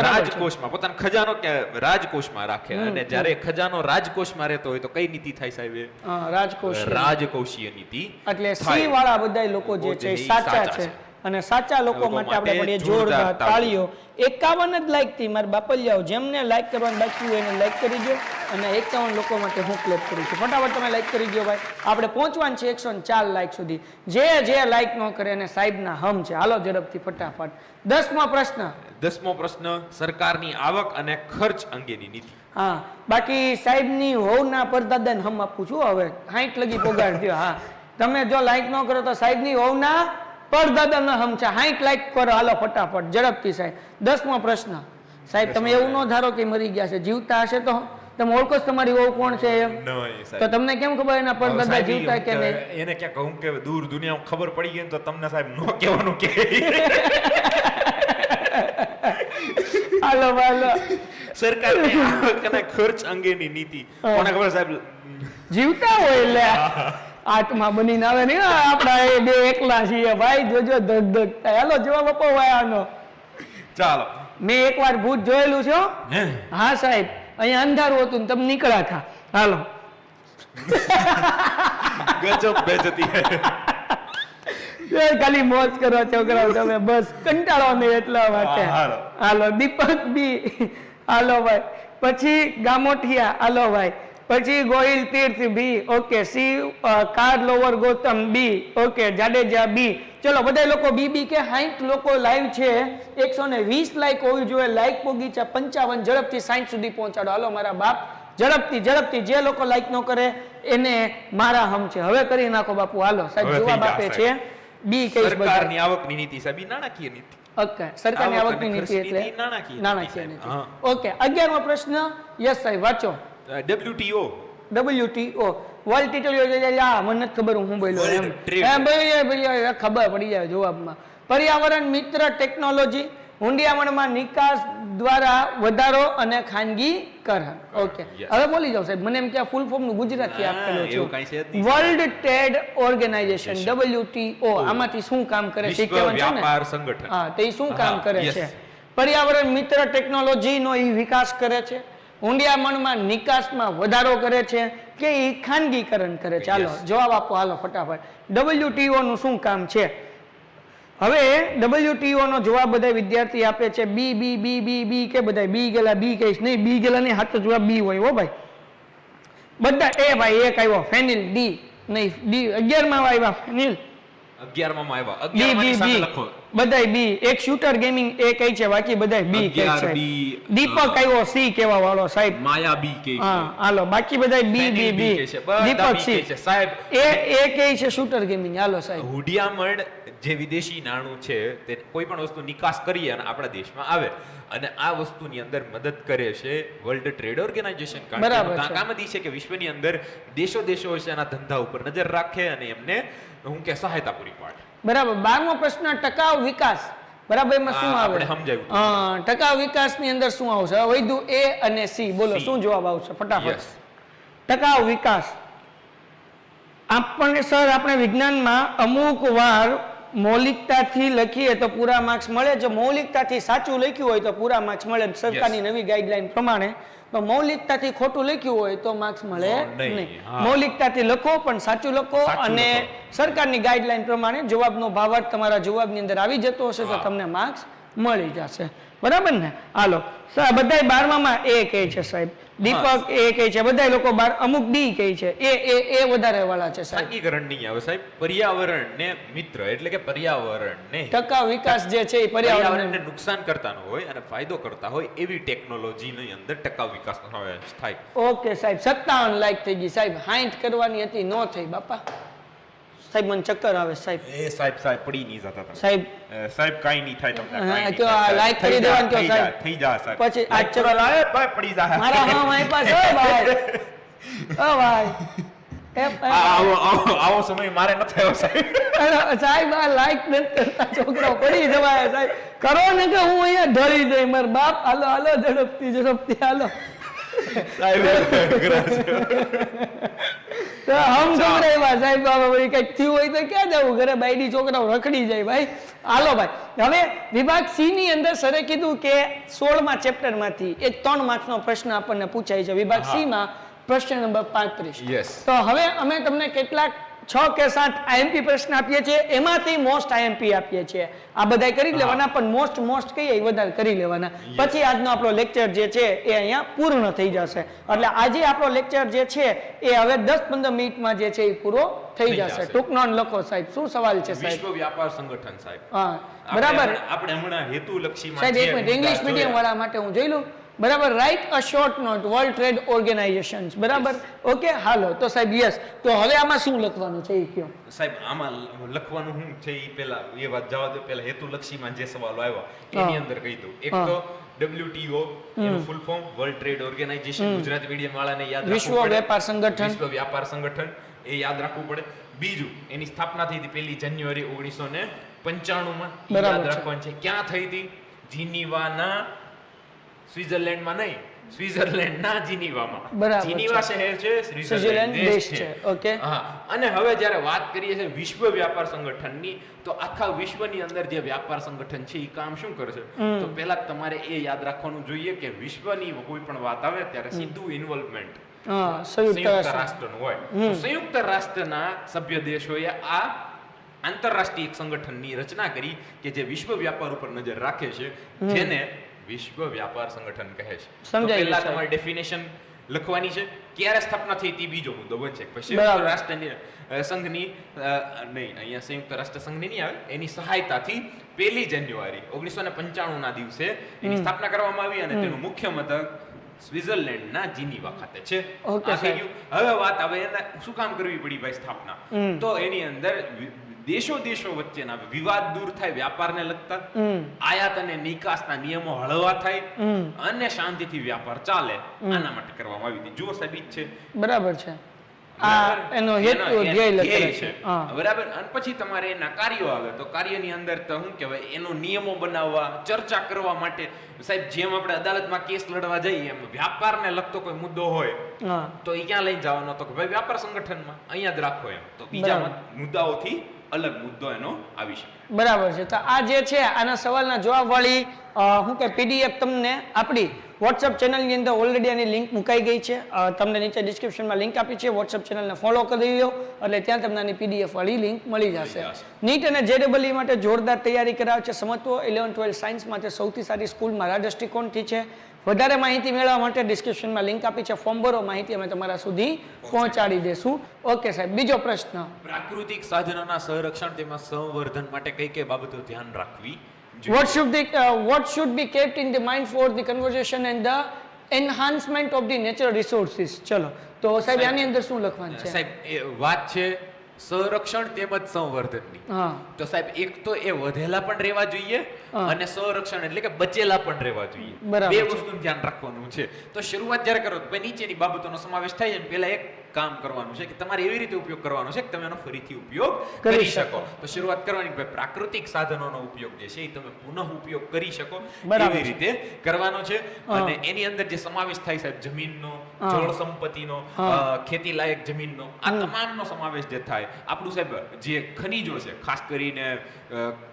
Speaker 3: રાજકોષમાં. પોતાનો ખજાનો રાજકોષમાં રાખે. અને જ્યારે ખજાનો રાજકોષમાં રહેતો હોય તો કઈ નીતિ થાય સાહેબ? રાજકોષીય નીતિ. એટલે
Speaker 2: સી વાળા બધા લોકો જે છે સાચા છે, અને સાચા લોકો માટે આપણે પડીએ જોરદાર તાળીઓ. 51 જ લાઈક થી મારા બાપલિયાઓ, જેમને લાઈક કરવાનું બાકી હોય એને લાઈક કરી દો, અને 51 લોકો માટે હું ક્લેપ કરું છું. ફટાફટ તમે લાઈક કરી દો ભાઈ. આપણે પહોંચવાનું છે 104 લાઈક સુધી. જે લાઈક ન કરે એને સાહેબના હમ છે. હાલો ઝડપથી ફટાફટ. 10મો પ્રશ્ન
Speaker 3: સરકારની આવક અને ખર્ચ અંગેની નીતિ.
Speaker 2: હા, બાકી સાહેબની હોવના પરદાદાને હમ આપું છું. હવે 60 લગી પોગાડ દો. હા, તમે જો લાઈક ન કરો તો સાહેબની હોવના પરદાદાના હમ છે. 60 લાઈક કરો. હાલો ફટાફટ ઝડપથી સાહેબ. 10મો પ્રશ્ન સાહેબ, તમે એવું ન ધારો કે મરી ગયા છે, જીવતા હશે તો તમે ઓળખો તમારી વહુ કોણ છે એમ? તો તમને કેમ ખબર એના પરદાદા જીવતા કે નહીં?
Speaker 3: એને ક્યાં કહું કે દૂર દુનિયામાં ખબર પડી ગઈ તો તમને સાહેબ નો કહેવાનું કે.
Speaker 2: હાલો હાલો.
Speaker 3: સરકારની આવક અને ખર્ચ અંગેની નીતિ કોને ખબર સાહેબ?
Speaker 2: જીવતા હોય એટલે આત્મા બનીને આવે ને. આપડા એ બે એકલા છીએ ભાઈ, જોજો ધક ધક થાય. હાલો જવાબ આપો ભાઈ આનો.
Speaker 3: ચાલો.
Speaker 2: મેં એકવાર ભૂત જોયેલું છે. હા સાહેબ, અહીંયા અંધારું હતું ને તમે નીકળ્યા હતા. હાલો.
Speaker 3: ગજબ બેજતી હે.
Speaker 2: ખાલી મોજ કરો છોકરાઓ તમે, બસ કંટાળો નહીં એટલા માટે. હાલો દીપક બી. હાલો ભાઈ. પછી ગામોઠિયા. હાલો ભાઈ. પછી ગોહિલ તીર્થ બી. ઓકે. સી કાર લોવર Gautam B. Okay. Jadeja B. ચલો બધા લોકો બી કે 60 લોકો લાઈવ છે. 120 લાઈક હોવી જોઈએ. લાઈક પોગી છે 55. ઝડપથી 60 સુધી પહોંચાડો. હાલો મારા બાપ, ઝડપથી. જે લોકો લાઈક ન કરે એને મારા હમ છે. હવે કરી નાખો બાપુ. હાલો સાહેબ, જવાબ આપે છે બી.
Speaker 3: સરકારની આવકની નીતિ સાહેબ નાણાકીય નીતિ.
Speaker 2: ઓકે. સરકારની આવકની નીતિ એટલે નાણાકીય નીતિ. ઓકે. 11મો પ્રશ્ન. યસ સાહેબ, વાંચો. WTO વર્લ્ડ ટીટલ યોજના. મને નથી ખબર હું બોલ્યો એમ. ભાઈ ખબર પડી જાય જવાબમાં. પર્યાવરણ મિત્ર ટેકનોલોજી. હુંડિયામણમાં નિકાસ દ્વારા વધારો અને ખાનગીકરણ. ઓકે. હવે બોલી જાવ સાહેબ. મને એમ કે ફૂલ ફોર્મ નું ગુજરાતી આપેલું છે. World Trade Organization WTO. આમાંથી શું કામ કરે છે?
Speaker 3: વ્યાપાર સંગઠન.
Speaker 2: હા, તે શું કામ કરે છે? પર્યાવરણ મિત્ર ટેકનોલોજી નો એ વિકાસ કરે છે, ઊંડિયામણમાં નિકાસમાં વધારો કરે છે, કે એ ખાનગીકરણ કરે છે? ચાલો જવાબ આપો. હાલો ફટાફટ. WTO નું શું કામ છે? હવે WTO નો જવાબ બધા વિદ્યાર્થી આપે છે બી બી બી બી બી કે બધા બી ગેલા બી કહીશ નહીં. બી ગેલા નહીં, સાચો જવાબ બી હોય હો ભાઈ. બધા એ ભાઈ એક આવ્યો ફેનિલ. ડી નહીં, ડી 11માં આવ્યા ફેનિલ.
Speaker 3: 11માં આવ્યા. 11 માં લખો
Speaker 2: બધાય બી. એક શૂટર ગેમિંગ એ કઈ છે, બાકી બધાય બી કે છે. દીપક આવ્યો સી કેવા વાળો સાહેબ.
Speaker 3: માયા બી કે છે.
Speaker 2: હા હાલો, બાકી બધાય બી બી બી. દીપક સી
Speaker 3: છે સાહેબ.
Speaker 2: એ કઈ છે શૂટર ગેમિંગ. હાલો સાહેબ.
Speaker 3: હુડિયામણ જે વિદેશી નાણું છે તે કોઈ પણ વસ્તુ નિકાસ કરી અને આપણા દેશમાં આવે અને આ વસ્તુની અંદર મદદ કરે છે વર્લ્ડ ટ્રેડ ઓર્ગેનાઇઝેશન. કામથી છે કે વિશ્વની અંદર દેશો છે એના ધંધા ઉપર નજર રાખે અને એમને હું કે સહાયતા પૂરી પાડે.
Speaker 2: બરાબર. 12મો પ્રશ્ન ટકાઉ વિકાસ. બરાબર, એમાં શું આવે?
Speaker 3: આપણે સમજાવ્યું.
Speaker 2: ટકાઉ વિકાસ ની અંદર શું આવશે? વૈધુ એ અને સી. બોલો શું જવાબ આવશે ફટાફટ. ટકાઉ વિકાસ. આપણને સર આપણે વિજ્ઞાનમાં અમુક વાર મૌલિકતાથી લખીએ તો પૂરા માર્ક્સ મળે, જો મૌલિકતાથી સાચું લખ્યું હોય તો પૂરા માર્ક્સ મળે સરકારની નવી ગાઈડલાઈન પ્રમાણે, તો મૌલિકતાથી ખોટું લખ્યું હોય તો માર્ક્સ મળે નહીં. મૌલિકતાથી લખો પણ સાચું લખો અને સરકારની ગાઈડલાઈન પ્રમાણે જવાબનો ભાવાર્થ તમારા જવાબની અંદર આવી જતો હશે તો તમને માર્ક્સ મળી જશે. બરાબર ને? હાલો સાહેબ, બધાય 12માં એ કહે છે સાહેબ, દીપક એ કહે છે, બધા લોકો અમુક ડી કહે છે, એ વધારે વાળા છે સાહેબ.
Speaker 3: સાકીકરણ નહીં આવે સાહેબ, પર્યાવરણ ને મિત્ર એટલે કે પર્યાવરણ ને
Speaker 2: ટકાઉ વિકાસ જે છે એ પર્યાવરણને
Speaker 3: નુકસાન કરતા ન હોય અને ફાયદો કરતા હોય એવી ટેકનોલોજીની અંદર ટકાઉ વિકાસનો સમાવેશ થાય.
Speaker 2: ઓકે સાહેબ, 57 લાઈક થઈ ગઈ સાહેબ, 60 કરવાની હતી નો થઈ બાપા. સાહેબ મને ચક્કર આવે સાહેબ.
Speaker 3: એ સાહેબ પડી નહીં જતા તમે
Speaker 2: સાહેબ.
Speaker 3: સાહેબ કાઈ નહીં થાય તમને, કાઈ નહીં
Speaker 2: તો આ લાઈક કરી દેવાનું કયો સાહેબ,
Speaker 3: થઈ જા સાહેબ.
Speaker 2: પછી આ ચલો
Speaker 3: લાવે ભાઈ પડી જા
Speaker 2: મારા હા મારી પાસે ઓ ભાઈ ઓ ભાઈ
Speaker 3: આવો સમય મારે ન થયો સાહેબ.
Speaker 2: સાહેબ આ લાઈક નથી કરતા છોકરાઓ, પડી જવાય સાહેબ, કરો ને કે હું અહીંયા ઢળી જાય માર બાપ. હાલો હાલો ઝડપથી હાલો તો હમ ગમરાવ્યા સાહેબ, બાબા કઈક થયું હોય તો ક્યાં જવું, ઘરે બાયડી છોકરાઓ રખડી જાય ભાઈ. હાલો ભાઈ, હવે વિભાગ સી ની અંદર સરે કીધું કે 16મા ચેપ્ટર માંથી એક 3 માર્ક્સનો પ્રશ્ન આપણને પૂછાય છે વિભાગ સી માં, પ્રશ્ન નંબર 35. તો હવે અમે તમને કેટલાક 6 કે 7 આઈએમપી પ્રશ્ન આપીએ છીએ, એમાંથી મોસ્ટ આઈએમપી આપીએ છીએ. આ બધા કરી લેવાના, પણ મોસ્ટ કહીએ એ વધારે કરી લેવાના. પછી આજનો આપણો લેક્ચર જે છે એ અહીંયા પૂર્ણ થઈ જશે. એટલે આજે આપણો લેક્ચર જે છે એ હવે 10-15 મિનિટમાં જે છે એ પૂરો થઈ જશે. ટૂંક નોંધ લખો સાહેબ, શું સવાલ છે સાહેબ?
Speaker 3: વિશ્વ વ્યાપાર સંગઠન સાહેબ.
Speaker 2: હા બરાબર.
Speaker 3: આપણે હમણાં હેતુલક્ષી
Speaker 2: સાહેબ એક મિનિટ, ઇંગ્લિશ મીડિયમ વાળા માટે હું જોઈ લઉં. બરાબર, write a short note World Trade Organization. બરાબર, ઓકે હાલો. તો સાહેબ યસ, તો હવે આમાં શું લખવાનું છે એ કયો
Speaker 3: સાહેબ? આમાં લખવાનું શું છે એ પહેલા એ વાત જવા દો. પહેલા હેતુલક્ષીમાં જે સવાલો આવ્યા એની અંદર કહી દઉં. એક તો WTO એનું full form World Trade Organization, Gujarati medium વાળાને યાદ રાખવું પડે.
Speaker 2: વિશ્વ વ્યાપાર સંગઠન,
Speaker 3: વિશ્વ વ્યાપાર સંગઠન એ યાદ રાખવું પડે. બીજું, એની સ્થાપના થઈ હતી 1 જાન્યુઆરી 1995 માં. યાદ રાખવાનું છે. ક્યાં થઈ હતી? જીનીવાના, સ્વિટ્ઝરલેન્ડમાં નહીં, સ્વિટ્ઝરલેન્ડના જીનીવામાં. જીનીવા શહેર છે, સ્વિટ્ઝરલેન્ડ દેશ છે.
Speaker 2: ઓકે
Speaker 3: હા. અને હવે જ્યારે વાત કરીએ છીએ વિશ્વ વ્યાપાર સંગઠનની, તો આખા વિશ્વની અંદર જે વ્યાપાર સંગઠન છે એ કામ શું કરે છે? તો પહેલા તમારે એ યાદ રાખવાનું જોઈએ કે વિશ્વની કોઈ પણ વાત આવે ત્યારે સીધું ઇન્વોલ્વમેન્ટ સંયુક્ત રાષ્ટ્રનું હોય. સંયુક્ત રાષ્ટ્રના સભ્ય દેશોએ આ આંતરરાષ્ટ્રીય એક સંગઠનની રચના કરી કે જે વિશ્વ વ્યાપાર ઉપર નજર રાખે છે, જેને વિશ્વ વ્યાપાર સંગઠન કહે છે. તો પહેલા તમારે ડેફિનેશન લખવાની છે. ક્યારે સ્થાપના થઈ હતી બીજો મુદ્દો બનશે. પછી સંયુક્ત રાષ્ટ્રની સંઘની નહીં, અહીંયા સંયુક્ત રાષ્ટ્ર સંઘની નહીં આવે, એની સહાયતાથી 1 જાન્યુઆરી 1995 ના દિવસે એની સ્થાપના કરવામાં આવી અને તેનું મુખ્ય મથક સ્વિટ્ઝરલેન્ડના જીનીવા ખાતે છે. હવે વાત આવે એને શું કામ કરવી પડી ભાઈ સ્થાપના? તો એની અંદર દેશો વચ્ચેના વિવાદ દૂર થાય, વ્યાપારને લગતા આયાત અને નિકાસના નિયમો હળવા થાય અને શાંતિથી વ્યાપાર ચાલે, આના માટે કરવામાં આવી હતી. જુઓ સાહેબ છે
Speaker 2: બરાબર છે, આ એનો હેતુ ધ્યેય લખેલો છે
Speaker 3: બરાબર. અને પછી તમારે એના કાર્યો આવે, તો કાર્યની અંદર તો શું કહેવાય, એનો નિયમો બનાવવા, ચર્ચા કરવા માટે. સાહેબ જેમ આપણે અદાલતમાં કેસ લડવા જઈએ એમ વ્યાપારને લગતો કોઈ મુદ્દો હોય તો એ ક્યાં લઈને જવાનો? તો કે ભાઈ વ્યાપાર સંગઠનમાં અહીંયા જ રાખો એમ. તો બીજા મુદ્દાઓથી અલગ મુદ્દો એનો આવી શકે.
Speaker 2: બરાબર છે. તો આ જે છે આના સવાલના જવાબ વાળી શું કે પીડીએફ તમને આપણી વોટ્સઅપ ચેનલની અંદર ઓલરેડી આની લિંક મુકાઈ ગઈ છે. તમને નીચે ડિસ્ક્રિપ્શનમાં લિંક આપી છે. વોટ્સઅપ ચેનલને ફોલો કરી લો એટલે ત્યાં તમને આની પીડીએફ વાળી લિંક મળી જશે. નીટ અને JEE માટે જોરદાર તૈયારી કરાવે છે. સમત્વો 11-12 સાયન્સ માટે સૌથી સારી સ્કૂલ મારા દ્રષ્ટિકોણથી છે. વધારે માહિતી મેળવવા માટે ડિસ્ક્રિપ્શનમાં લિંક આપી છે. ફોર્મ ભરો, માહિતી અમે તમારા સુધી પહોંચાડી દેશું. ઓકે સાહેબ, બીજો પ્રશ્ન.
Speaker 3: પ્રાકૃતિક સાધનોના સંરક્ષણ તેમાં સંવર્ધન માટે કઈ કઈ બાબતો ધ્યાન રાખવી?
Speaker 2: What should be kept in the mind for the conservation and the enhancement of the natural resources? ચલો તો સાહેબ આની અંદર શું લખવાનું છે?
Speaker 3: સાહેબ એ વાત છે સંરક્ષણ તેમજ સંવર્ધનની. તો સાહેબ એક તો એ વધેલા પણ રહેવા જોઈએ અને સંરક્ષણ એટલે કે બચેલા પણ રહેવા જોઈએ. બે વસ્તુનું ધ્યાન રાખવાનું છે. તો શરૂઆત જ્યારે કરો તો નીચેની બાબતોનો સમાવેશ થાય છે. પહેલા એક કામ કરવાનું છે કે તમારે એવી રીતે ઉપયોગ કરવાનો છે કે તમે એનો ફરીથી ઉપયોગ કરી શકો. તો શરૂઆત કરવાની કે ભાઈ પ્રાકૃતિક સાધનોનો ઉપયોગ જે છે એ તમે પુનઃ ઉપયોગ કરી શકો એવી રીતે કરવાનો છે. અને એની અંદર જે સમાવેશ થાય સાહેબ જમીનનો, જળ સંપત્તિનો, ખેતી લાયક જમીનનો, આ તમામનો સમાવેશ જે થાય. આપણું સાહેબ જે ખનીજો છે, ખાસ કરીને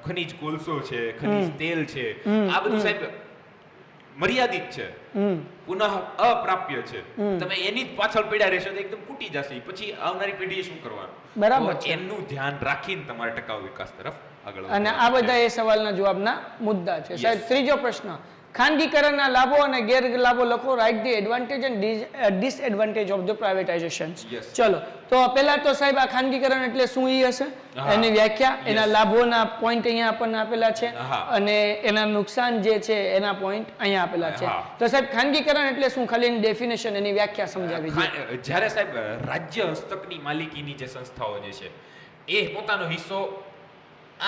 Speaker 3: ખનીજ કોલસો છે, ખનીજ તેલ છે, આ બધું સાહેબ મર્યાદિત છે, પુનઃ અપ્રાપ્ય છે. તમે એની જ પાછળ પડ્યા રહેશો તો એકદમ ખૂટી જશે. પછી આવનારી પેઢીએ શું કરવાનું?
Speaker 2: બરાબર
Speaker 3: તો એનું ધ્યાન રાખીને તમારે ટકાઉ વિકાસ તરફ આગળ
Speaker 2: અને આ બધા એ સવાલના જવાબના મુદ્દા છે. સાહેબ ત્રીજો પ્રશ્ન, ખાનગીકરણના લાભો અને ગેરલાભો લખો. Write the advantage and disadvantage of the privatisation. ચલો, તો પહેલા તો સાહેબ આ ખાનગીકરણ એટલે શું ઈ હશે, એની વ્યાખ્યા, એના લાભોના પોઈન્ટ અહીંયા આપણને આપેલા છે અને એના નુકસાન જે છે એના પોઈન્ટ અહીંયા આપેલા છે. તો સાહેબ ખાનગીકરણ એટલે શું, ખાલી એની ડેફિનેશન, એની વ્યાખ્યા સમજાવી દીધી.
Speaker 3: જ્યારે સાહેબ રાજ્ય હસ્તકની માલિકીની જે સંસ્થાઓ જે છે એ પોતાનો હિસ્સો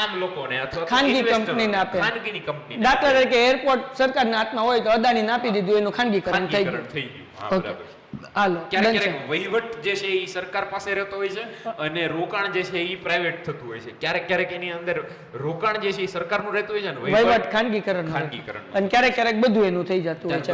Speaker 3: આમ લોકોને અથવા
Speaker 2: ખાનગી કંપનીને આપે.
Speaker 3: ખાનગીની કંપની,
Speaker 2: દાખલા તરીકે એરપોર્ટ સરકારના હાથમાં હોય તો અદાણીને આપી દીધું, એનું ખાનગીકરણ થઈ ગયું.
Speaker 3: હા, બરાબર.
Speaker 2: હાલો,
Speaker 3: ક્યારેક વહીવટ જે છે એ સરકાર પાસે રહેતો હોય છે અને રોકાણ જે છે એ પ્રાઇવેટ થતું હોય છે. ક્યારેક એની અંદર રોકાણ જે છે એ સરકારનું રહેતું હોય છે ને
Speaker 2: વહીવટ ખાનગીકરણ, અને ક્યારેક બધું એનું થઈ જતું હોય છે.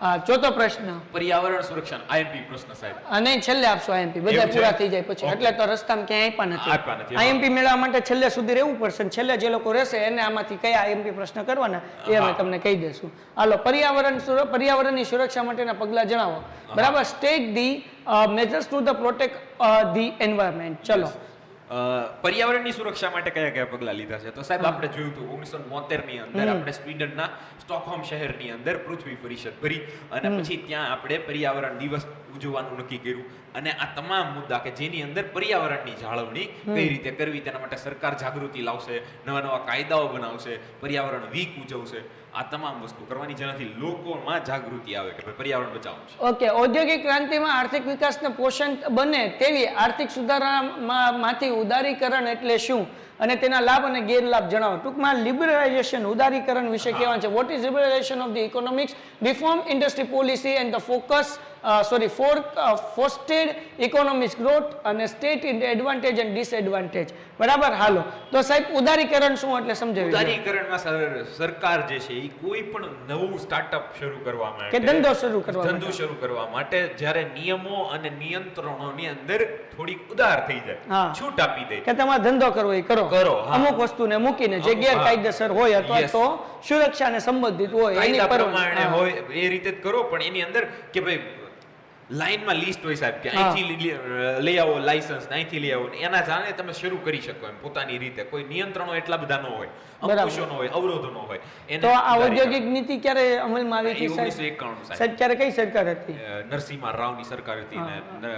Speaker 2: હા, ચોથો પ્રશ્ન,
Speaker 3: પર્યાવરણ સુરક્ષા, આઈએમપી પ્રશ્ન સાહેબ.
Speaker 2: અને છેલ્લે આપશો આઈએમપી, બધા પૂરા થઈ જાય પછી. એટલે તો રસ્તામાં ક્યાંય આપ્યા નથી. આઈએમપી મેળવવા માટે છેલ્લે સુધી રહેવું પડશે, અને છેલ્લે જે લોકો રહેશે એને આમાંથી કયા આઈએમપી પ્રશ્ન કરવાના એ અમે તમને કહી દઈશું. હાલો, પર્યાવરણની સુરક્ષા માટેના પગલા જણાવો. બરાબર, state the measures to the protect the environment. ચલો,
Speaker 3: પર્યાવરણની સુરક્ષા માટે કયા કયા પગલા લીધા છે? તો સાહેબ આપણે જોયું હતું 1972 ની અંદર આપણે સ્વીડનના સ્ટોકહોમ શહેરની અંદર પૃથ્વી પરિષદ ભરી અને પછી ત્યાં આપણે પર્યાવરણ દિવસ ઉજવવાનું નક્કી કર્યું. અને આ તમામ મુદ્દા કે જેની અંદર પર્યાવરણની જાળવણી કઈ રીતે કરવી તેના માટે સરકાર જાગૃતિ લાવશે, નવા કાયદાઓ બનાવશે, પર્યાવરણ વીક ઉજવશે. આ તમામ વસ્તુ કરવાની જેનાથી લોકોમાં જાગૃતિ આવે કે પર્યાવરણ બચાવવું છે.
Speaker 2: ઓકે, ઔદ્યોગિક ક્રાંતિમાં આર્થિક વિકાસને પોષણ બને તેવી આર્થિક સુધારણામાંથી ઉદારીકરણ એટલે શું અને તેના લાભ અને ગેરલાભ જણાવો. ટૂંકમાં લિબરલાઇઝેશન, ઉદારીકરણ વિશે કહેવાનું છે. What is liberalisation of the economics, reform industry policy and the fostered economic growth અને સ્ટેટ એડવાન્ટેજ એન્ડ ડિસએડવાન્ટેજ. બરાબર. હાલો, તો સાહેબ ઉદારીકરણ શું એટલે સમજાવી.
Speaker 3: ઉદારીકરણમાં સરકાર જે છે એ કોઈ પણ નવું સ્ટાર્ટઅપ શરૂ કરવા માટે
Speaker 2: કે ધંધો શરૂ કરવા
Speaker 3: માટે જ્યારે નિયમો અને નિયંત્રણોની અંદર થોડીક ઉદાર થઈ જાય, છૂટ આપી દે
Speaker 2: કે તમારે ધંધો કરવો એ કરો, અમુક વસ્તુને મૂકીને જે ગેરકાયદેસર હોય અથવા તો સુરક્ષાને સંબંધિત હોય એની
Speaker 3: પ્રમાણે હોય એ રીતે જ કરો. પણ એની અંદર કે ભાઈ લાઈનમાં લિસ્ટ હોય સાહેબ કે અહીંથી લઈ આવો લાયસન્સ, અહીંથી લઈ આવો, એના જાણે તમે શરૂ કરી શકો એમ પોતાની રીતે. કોઈ નિયંત્રણો એટલા બધા ન હોય, અંકુશો ન હોય, અવરોધો ન હોય.
Speaker 2: તો આ ઔદ્યોગિક નીતિ ક્યારે અમલમાં આવી હતી?
Speaker 3: 1991
Speaker 2: સાહેબ. ક્યારે કઈ સરકાર હતી?
Speaker 3: નરસિંહ રાવની સરકાર હતી ને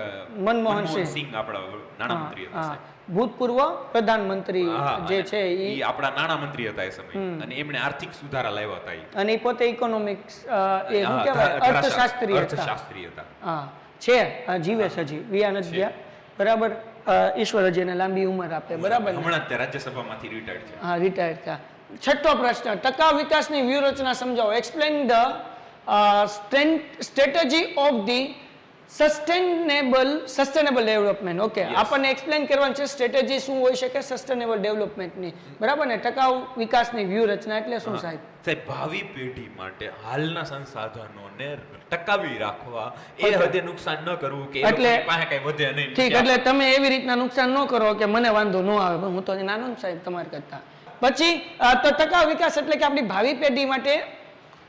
Speaker 2: મનમોહન
Speaker 3: સિંહ આપણા નાણામંત્રી હતા.
Speaker 2: ભૂતપૂર્વ પ્રધાનમંત્રી જે છે
Speaker 3: એ આપણા નાણામંત્રી હતા એ સમયે, અને એમણે આર્થિક સુધારા લાવ્યા હતા.
Speaker 2: અને એ પોતે ઇકોનોમિક્સ એ શું કહેવાય અર્થશાસ્ત્રી હતા. હા, છે, જીવે છે હજી, વિયા નથી ગયા. બરાબર. ઈશ્વર હજી એને લાંબી ઉંમર આપે. બરાબર.
Speaker 3: હમણાં જ રાજ્યસભામાંથી રિટાયર્ડ છે.
Speaker 2: હા, રિટાયર્ડ થયા. છઠ્ઠો પ્રશ્ન, ટકાઉ વિકાસની વ્યૂહરચના સમજાવો. Explain the strategy of the sustainable development. Okay, આપણને એક્સપ્લેન કરવાનું છે સ્ટ્રેટેજી શું હોઈ શકે સસ્ટેનેબલ ડેવલપમેન્ટની. બરાબર ને? ટકાઉ વિકાસની વ્યૂહરચના એટલે શું સાહેબ?
Speaker 3: ભાવિ પેઢી માટે હાલના સંસાધનોને ટકાવી રાખવા, એ હદે નુકસાન ન કરવું કે એટલે પાસે કઈ વધે નહીં.
Speaker 2: ઠીક, એટલે તમે એવી રીતના નુકસાન ન કરો કે મને વાંધો ન આવે. હું તો નાનો સાહેબ તમારે કરતા. પછી તો ટકાઉ વિકાસ એટલે કે આપણી ભાવિ પેઢી માટે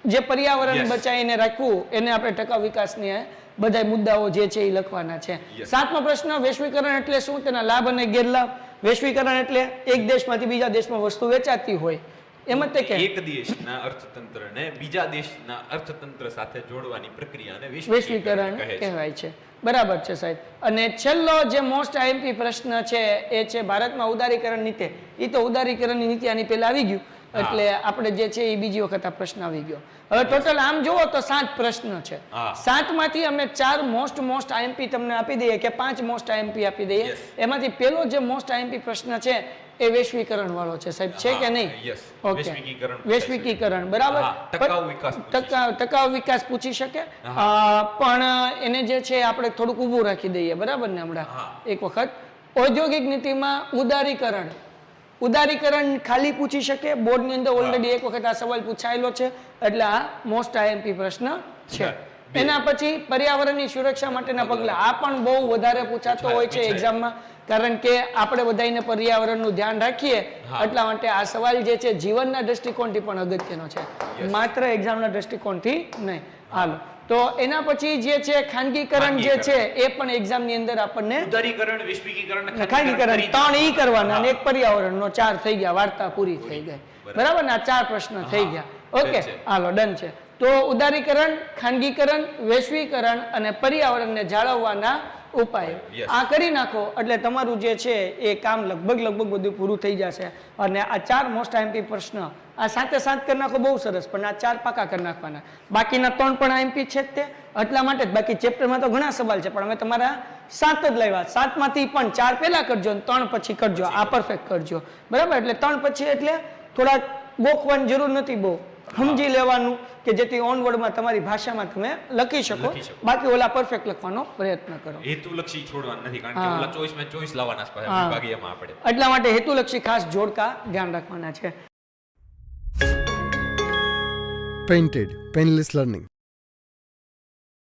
Speaker 2: જે પર્યાવરણ બચાવીને રાખવું એને આપણે ટકાઉ વિકાસની બધા મુદ્દાઓ જે છે એ લખવાના છે. સાતમો પ્રશ્ન, વૈશ્વિકરણ એટલે શું, તેના લાભ અને ગેરલાભ. વૈશ્વિકરણ એટલે એક દેશમાંથી બીજા દેશમાં વસ્તુ વેચાતી હોય એમ જ કે
Speaker 3: એક દેશના અર્થતંત્રને બીજા દેશના અર્થતંત્ર સાથે જોડવાની પ્રક્રિયાને
Speaker 2: વૈશ્વિકરણ કહેવાય છે. બરાબર છે સાહેબ. અને છેલ્લો જે મોસ્ટ આઈએમપી પ્રશ્ન છે એ છે ભારતમાં ઉદારીકરણ નીતિ. એ તો ઉદારીકરણની નીતિ આની પહેલા આવી ગયું એટલે આપણે જે છે એ બીજી વખત આ પ્રશ્ન આવી ગયો. હવે ટોટલ આમ જુઓ તો 7 પ્રશ્ન છે. 7 માંથી અમે 4 મોસ્ટ આઈએમપી તમને આપી દઈએ કે 5 મોસ્ટ આઈએમપી આપી દઈએ. એમાંથી પહેલો જે મોસ્ટ આઈએમપી પ્રશ્ન છે એ વૈશ્વિકરણ વાળો છે સાહેબ, છે કે નહીં?
Speaker 3: યસ,
Speaker 2: ઓકે,
Speaker 3: વૈશ્વિકીકરણ
Speaker 2: વૈશ્વિકીકરણ, બરાબર.
Speaker 3: હા, ટકાઉ વિકાસ પૂછી
Speaker 2: ટકાઉ વિકાસ પૂછી શકે, પણ એને જે છે આપણે થોડુંક ઊભું રાખી દઈએ, બરાબર ને? હમણાં એક વખત ઔદ્યોગિક નીતિમાં ઉદારીકરણ ખાલી પૂછી શકે. બોર્ડની અંદર ઓલરેડી એક વખત આ સવાલ પૂછાયેલો છે, એટલે આ મોસ્ટ આઈએમપી પ્રશ્ન છે. એના પછી પર્યાવરણની સુરક્ષા માટેના પગલાં, આ પણ બહુ વધારે પૂછાતો હોય છે એક્ઝામમાં, કારણ કે આપણે બધાને પર્યાવરણનું ધ્યાન રાખીએ એટલા માટે આ સવાલ જે છે જીવનના દ્રષ્ટિકોણથી પણ અગત્યનો છે, માત્ર એક્ઝામના દ્રષ્ટિકોણથી નહીં. હાલો, તો એના પછી જે છે ખાનગીકરણ જે છે એ પણ એક્ઝામની અંદર આપણને
Speaker 3: ઉદારીકરણ, વૈશ્વિકીકરણ અને
Speaker 2: ખાનગીકરણ 3 ઈ કરવાના અને એક પર્યાવરણનો 4 થઈ ગયા, વાર્તા પૂરી થઈ ગઈ, બરાબર ને? આ 4 પ્રશ્ન થઈ ગયા. ઓકે, હાલો, ડન છે. તો ઉદારીકરણ, ખાનગીકરણ, વૈશ્વિકરણ અને પર્યાવરણને જાળવવાના ઉપાયો, આ કરી નાખો એટલે તમારું જે છે એ કામ લગભગ બધું પૂરું થઈ જશે. અને આ 4 મોસ્ટ આઈએમપી પ્રશ્ન આ સાથે સાથ કરી નાખો, બહુ સરસ, પણ આ 4 પાકા કરી નાખવાના. બાકીના 3 પણ આઈએમપી છે જ તે, એટલા માટે જ. બાકી ચેપ્ટરમાં તો ઘણા સવાલ છે, પણ અમે તમારા 7 જ લાવ્યા. 7 માંથી પણ 4 પહેલા કરજો અને 3 પછી કરજો. આ પરફેક્ટ કરજો, બરાબર? એટલે 3 પછી એટલે થોડા ગોખવાની જરૂર નથી, બહુ સમજી લેવાનું કે જેથી ઓનવર્ડમાં તમારી ભાષામાં તમે લખી શકો. બાકી ઓલા પરફેક્ટ લખવાનો પ્રયત્ન કરો.
Speaker 3: હેતુલક્ષી છોડવાનું નથી, કારણ કે ઓલા ચોઈસમાં ચોઈસ લાવવાના છે વિભાગીયમાં આપણે.
Speaker 2: એટલા માટે હેતુલક્ષી ખાસ જોડકા ધ્યાન રાખવાના છે.
Speaker 1: Painted, Painless Learning.